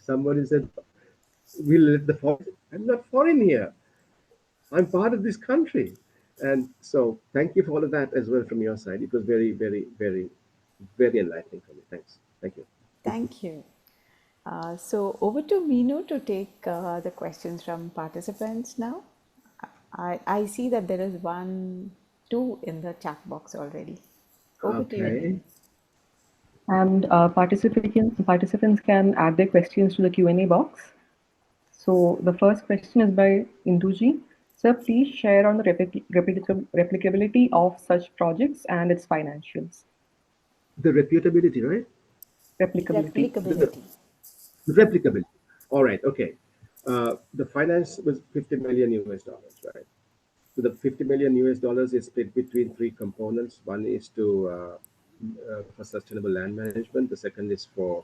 somebody said, we'll let the foreign. I'm not foreign here. I'm part of this country. And so thank you for all of that as well from your side. It was very, very, very, very enlightening for me. Thanks. Thank you. Thank you. So over to Meenu to take the questions from participants now. I see that there is one, two in the chat box already. Over to you, Okay. Meenu. And participants can add their questions to the Q&A box. So the first question is by Induji. Sir, please share on the replicability of such projects and its financials. The reputability, right? Replicability. The Replicability. replicability. All right, okay. The finance was 50 million US dollars, right? So the 50 million US dollars is split between three components. One is for sustainable land management. The second is for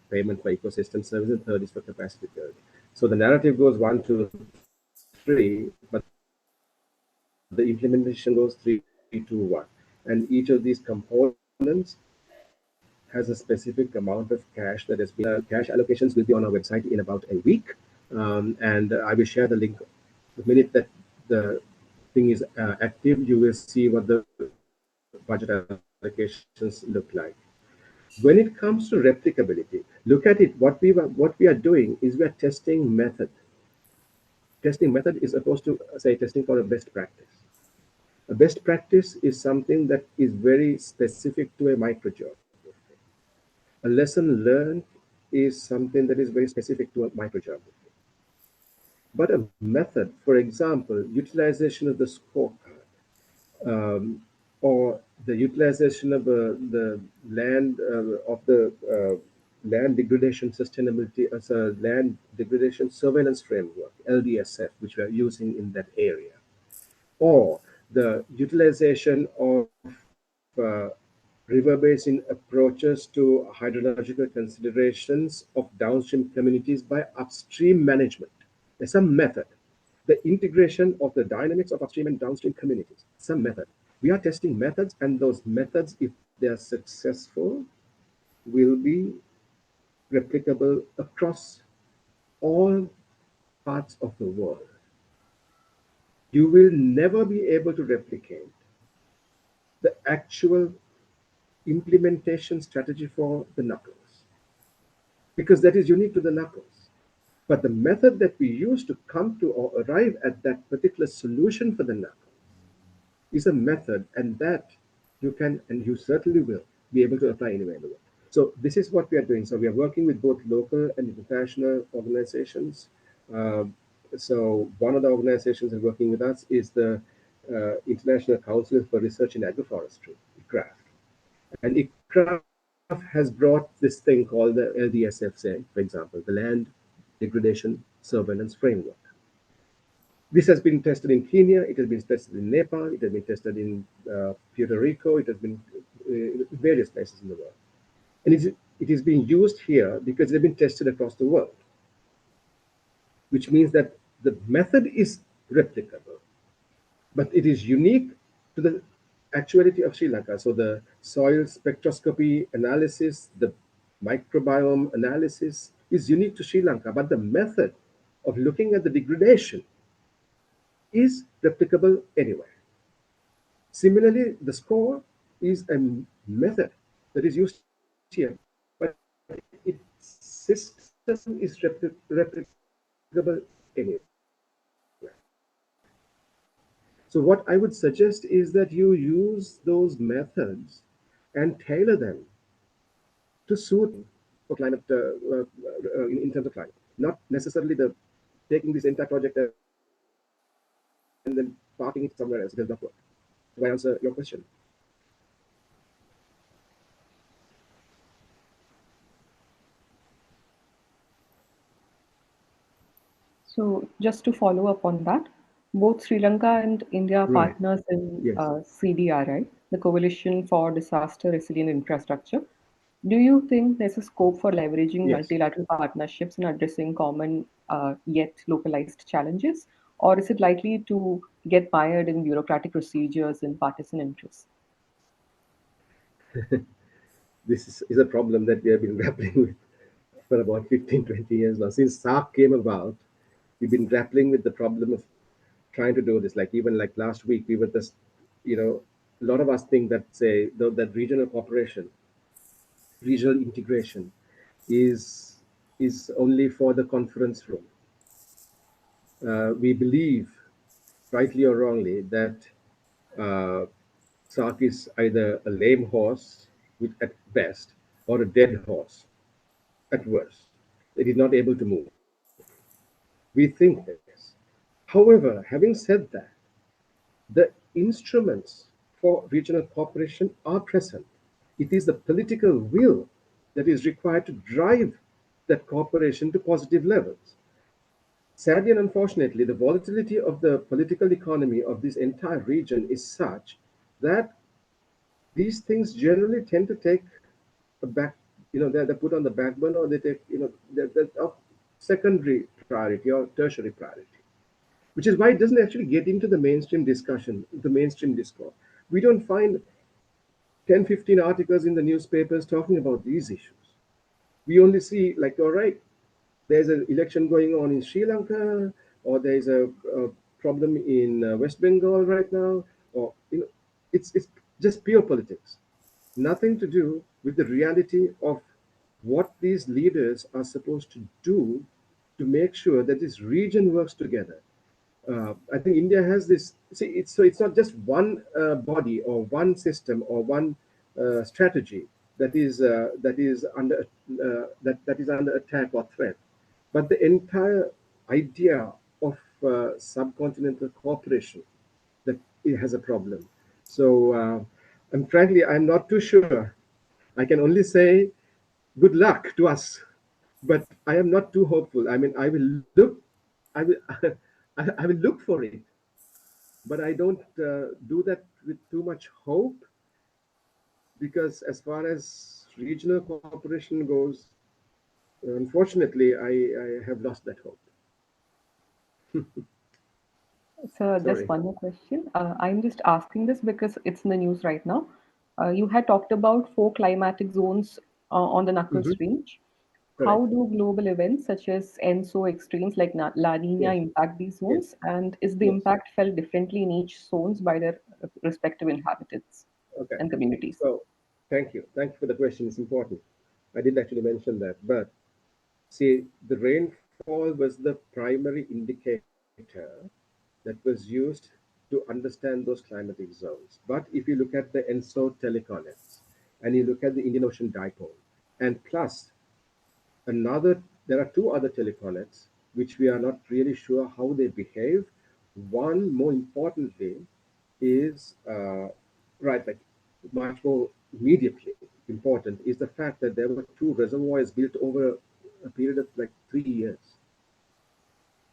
payment for ecosystem services. Third is for capacity building. So the narrative goes 1, 2, 3, but the implementation goes 3, 2, 1. And each of these components has a specific amount of cash that has been cash allocations will be on our website in about a week. And I will share the link the minute that the thing is active. You will see what the budget allocations look like. When it comes to replicability, look at it. What we are doing is we are testing method. Testing method is opposed to say testing for a best practice. A best practice is something that is very specific to a microgeography. A lesson learned is something that is very specific to a microgeography. But a method, for example, utilization of the scorecard, um, or the utilization of the land of the land degradation sustainability as a land degradation surveillance framework, LDSF, which we are using in that area, or the utilization of river basin approaches to hydrological considerations of downstream communities by upstream management. There's some method. The integration of the dynamics of upstream and downstream communities, some method. We are testing methods, and those methods, if they are successful, will be replicable across all parts of the world. You will never be able to replicate the actual implementation strategy for the knuckles because that is unique to the knuckles. But the method that we use to come to or arrive at that particular solution for the knuckles is a method, and that you can and you certainly will be able to apply anywhere in the world. So this is what we are doing. So we are working with both local and international organizations. Uh, so one of the organizations that are working with us is the International Council for Research in Agroforestry, ICRAF. And ICRAF has brought this thing called the LDSF, say, for example, the Land Degradation Surveillance Framework. This has been tested in Kenya, it has been tested in Nepal, it has been tested in Puerto Rico, it has been in various places in the world. And it is being used here because they've been tested across the world, which means that the method is replicable, but it is unique to the actuality of Sri Lanka. So the soil spectroscopy analysis, the microbiome analysis is unique to Sri Lanka, but the method of looking at the degradation is replicable anywhere. Similarly, the score is a method that is used here, but its system is replicable anywhere. So what I would suggest is that you use those methods and tailor them to suit for climate in terms of climate, not necessarily the taking this entire project and then parking it somewhere else. It does not work. Do I answer your question? So, just to follow up on that, both Sri Lanka and India are Right. partners in Yes. CDRI, the Coalition for Disaster Resilient Infrastructure. Do you think there's a scope for leveraging Yes. multilateral partnerships in addressing common yet localized challenges? Or is it likely to get mired in bureaucratic procedures and partisan interests? This is a problem that we have been grappling with for about 15, 20 years now. Since SARC came about, we've been grappling with the problem of trying to do this. Like even like last week, we were just, a lot of us think that say that regional cooperation, regional integration, is is only for the conference room. We believe, rightly or wrongly, that uh, SARC is either a lame horse at best or a dead horse at worst. It is not able to move. We think this. However, having said that, the instruments for regional cooperation are present. It is the political will that is required to drive that cooperation to positive levels. Sadly and unfortunately, the volatility of the political economy of this entire region is such that these things generally tend to take a back, they're put on the back burner, or they take, they're of secondary priority or tertiary priority, which is why it doesn't actually get into the mainstream discussion, the mainstream discourse. We don't find 10, 15 articles in the newspapers talking about these issues. We only see, like, all right, there's an election going on in Sri Lanka, or there's a problem in West Bengal right now, or it's just pure politics, nothing to do with the reality of what these leaders are supposed to do to make sure that this region works together. I think India has this. See, it's not just one body or one system or one strategy that is under attack or threat, but the entire idea of subcontinental cooperation, that it has a problem. So, and frankly, I'm not too sure. I can only say good luck to us, but I am not too hopeful. I mean, I will, I will look for it, but I don't do that with too much hope, because as far as regional cooperation goes, unfortunately, I have lost that hope. So just Sorry. one more question. I'm just asking this because it's in the news right now. You had talked about four climatic zones on the Knuckles Hmm. range. How Correct. do global events such as ENSO extremes like La Nina Yes. impact these Yes. zones? And is the Yes. impact felt differently in each zones by their respective inhabitants Okay. and communities? So, thank you. Thank you for the question. It's important. I didn't actually mention that, but see, the rainfall was the primary indicator that was used to understand those climatic zones. But if you look at the ENSO teleconnets and you look at the Indian Ocean dipole, and plus another, there are two other teleconnets which we are not really sure how they behave. One, more importantly, is right, like much more immediately important, is the fact that there were two reservoirs built over a period of like 3 years,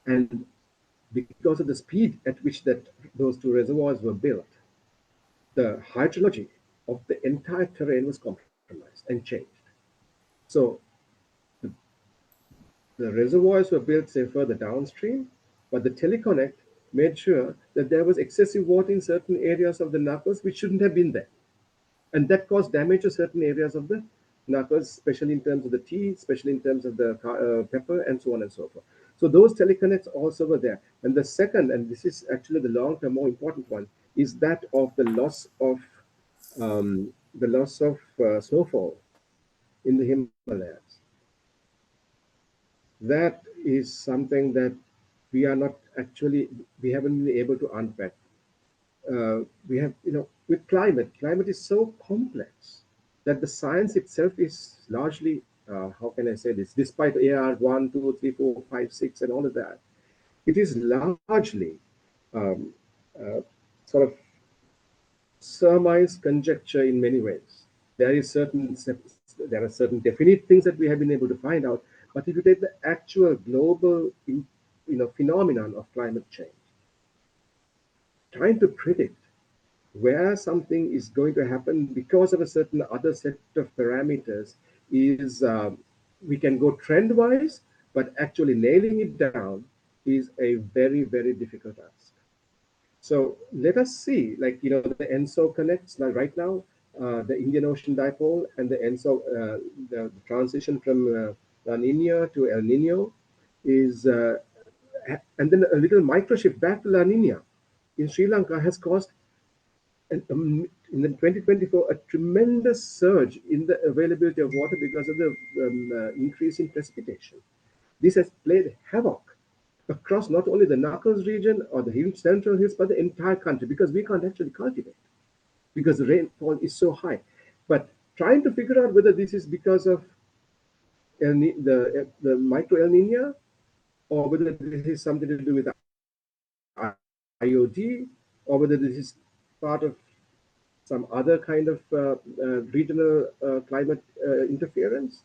and because of the speed at which that those two reservoirs were built, the hydrology of the entire terrain was compromised and changed. So the reservoirs were built, say, further downstream, but the teleconnect made sure that there was excessive water in certain areas of the knuckles which shouldn't have been there. And that caused damage to certain areas of the knuckles, especially in terms of the tea, especially in terms of the pepper, and so on and so forth. So those teleconnects also were there. And the second, and this is actually the long-term, more important one, is that of the loss of snowfall in the Himalayas. That is something that we haven't been able to unpack. We have, with climate is so complex that the science itself is largely, how can I say this, despite AR 1, 2, 3, 4, 5, 6, and all of that, it is largely um, uh, sort of surmise conjecture in many ways. There are certain definite things that we have been able to find out, but if you take the actual global, phenomenon of climate change, trying to predict where something is going to happen because of a certain other set of parameters is, we can go trend wise, but actually nailing it down is a very, very difficult task. So let us see, like, the ENSO connects, like right now, the Indian Ocean dipole and the ENSO, the transition from La Nina to El Nino is, and then a little microshift back to La Nina in Sri Lanka has caused, in the 2024, a tremendous surge in the availability of water because of the increase in precipitation. This has played havoc across not only the Knuckles region or the central hills, but the entire country, because we can't actually cultivate because the rainfall is so high. But trying to figure out whether this is because of the micro El Nino, or whether this is something to do with IOD, or whether this is part of some other some other kind of regional climate interference?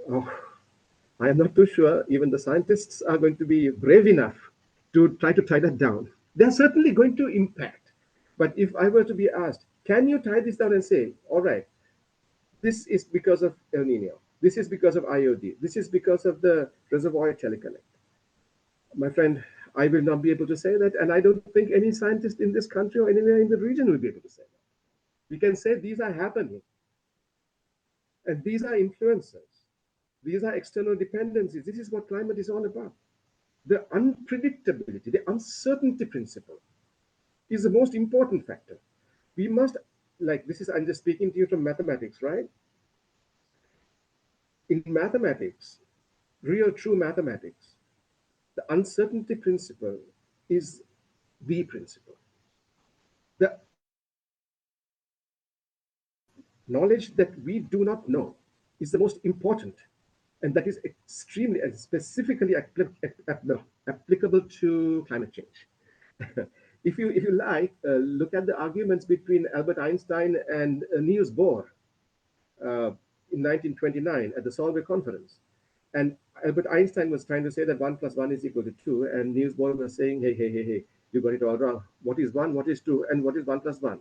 Oh, I am not too sure even the scientists are going to be brave enough to try to tie that down. They're certainly going to impact. But if I were to be asked, can you tie this down and say, all right, this is because of El Nino, this is because of IOD, this is because of the reservoir teleconnect? My friend, I will not be able to say that, and I don't think any scientist in this country or anywhere in the region will be able to say that. We can say these are happening, and these are influences. These are external dependencies. This is what climate is all about. The unpredictability, the uncertainty principle is the most important factor. We must, like this is, I'm just speaking to you from mathematics, right? In mathematics, real true mathematics, the uncertainty principle is the principle. The knowledge that we do not know is the most important, and that is extremely and specifically applicable to climate change. If you like, look at the arguments between Albert Einstein and Niels Bohr in 1929 at the Solvay conference. And Albert Einstein was trying to say that 1 plus 1 is equal to 2, and Niels Bohr was saying, hey, hey, hey, hey, you got it all wrong. What is 1, what is 2, and what is 1 plus 1?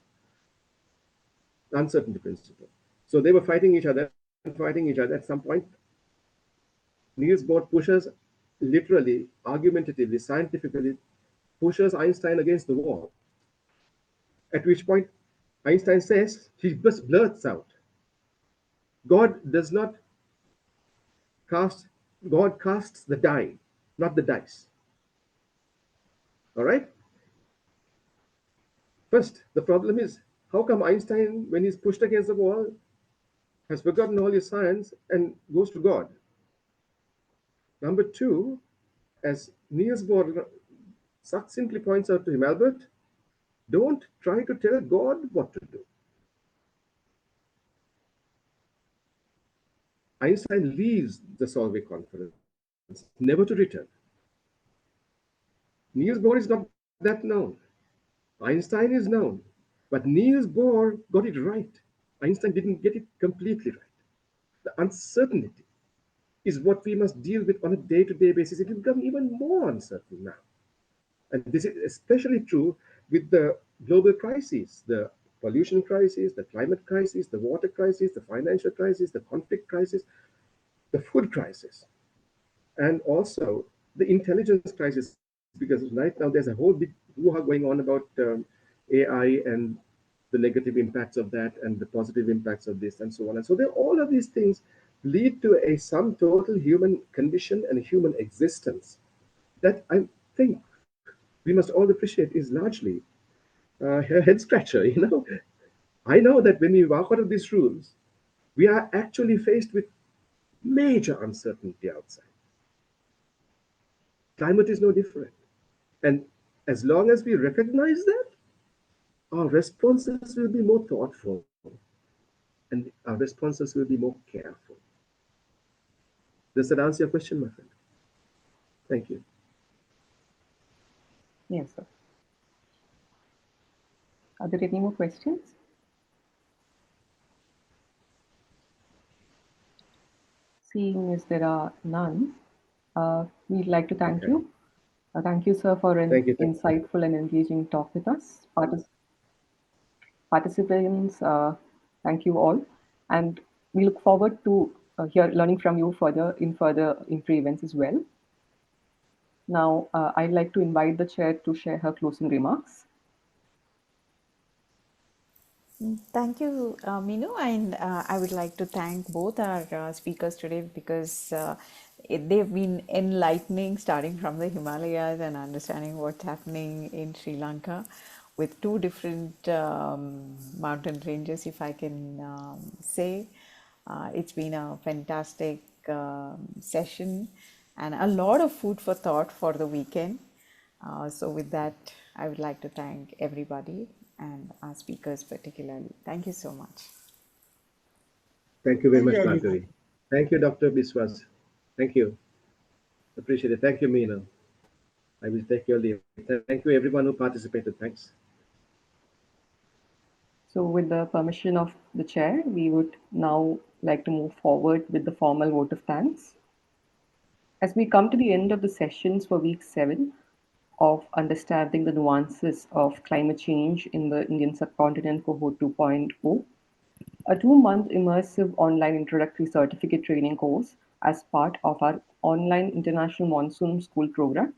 Uncertainty principle. So they were fighting each other and fighting each other. At some point, Niels Bohr pushes, literally, argumentatively, scientifically, pushes Einstein against the wall. At which point, Einstein says, he just blurts out, God does not cast, God casts the die, not the dice. All right? First, the problem is, how come Einstein, when he's pushed against the wall, has forgotten all his science and goes to God? Number two, as Niels Bohr succinctly points out to him, Albert, don't try to tell God what to do. Einstein leaves the Solvay conference, never to return. Niels Bohr is not that known. Einstein is known, but Niels Bohr got it right. Einstein didn't get it completely right. The uncertainty is what we must deal with on a day-to-day basis. It will become even more uncertain now. And this is especially true with the global crises, the pollution crisis, the climate crisis, the water crisis, the financial crisis, the conflict crisis, the food crisis, and also the intelligence crisis, because right now there's a whole big hoo-ha going on about AI and the negative impacts of that and the positive impacts of this and so on. And so all of these things lead to a sum total human condition and human existence that I think we must all appreciate is largely a head scratcher. I know that when we walk out of these rooms, we are actually faced with major uncertainty outside. Climate is no different. And as long as we recognize that, our responses will be more thoughtful and our responses will be more careful. Does that answer your question, my friend? Thank you. Yes, sir. Are there any more questions? Seeing as there are none, we'd like to thank Okay. you. Thank you, sir, for an Thank you. insightful and engaging talk with us. Participants, thank you all. And we look forward to learning from you further in pre-events as well. Now, I'd like to invite the chair to share her closing remarks. Thank you, Minu, and I would like to thank both our speakers today because they've been enlightening, starting from the Himalayas and understanding what's happening in Sri Lanka with two different mountain ranges, if I can say. It's been a fantastic session and a lot of food for thought for the weekend. So with that, I would like to thank everybody and our speakers particularly. Thank you so much. Thank you very Thank much, you, everyone. Bhargavi. Thank you, Dr. Biswas. Thank you. Appreciate it. Thank you, Meena. I will take your leave. Thank you, everyone who participated. Thanks. So, with the permission of the chair, we would now like to move forward with the formal vote of thanks. As we come to the end of the sessions for week 7 of understanding the nuances of climate change in the Indian subcontinent cohort 2.0, a 2-month immersive online introductory certificate training course as part of our online international monsoon school program.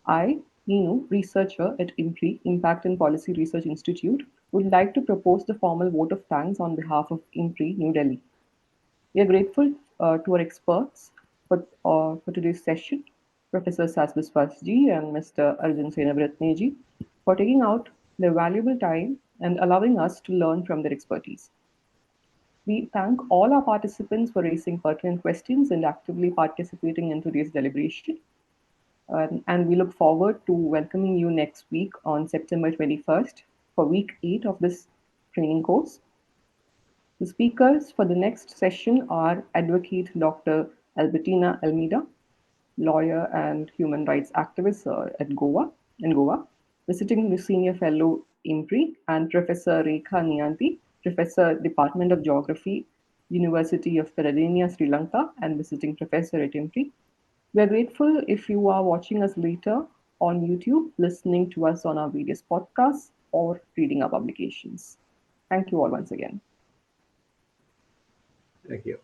I, Neenu, researcher at IMPRI, Impact and Policy Research Institute, would like to propose the formal vote of thanks on behalf of IMPRI, New Delhi. We are grateful to our experts for today's session, Professor Sasbis Fasji and Mr. Arjun Senavratneji, for taking out their valuable time and allowing us to learn from their expertise. We thank all our participants for raising pertinent questions and actively participating in today's deliberation. And we look forward to welcoming you next week on September 21st for week 8 of this training course. The speakers for the next session are Advocate Dr. Albertina Almeida, lawyer and human rights activist in Goa, visiting senior fellow IMPRI, and Professor Rekha Niyanti, Professor, Department of Geography, University of Peradeniya, Sri Lanka, and visiting professor at IMPRI. We are grateful if you are watching us later on YouTube, listening to us on our various podcasts, or reading our publications. Thank you all once again. Thank you.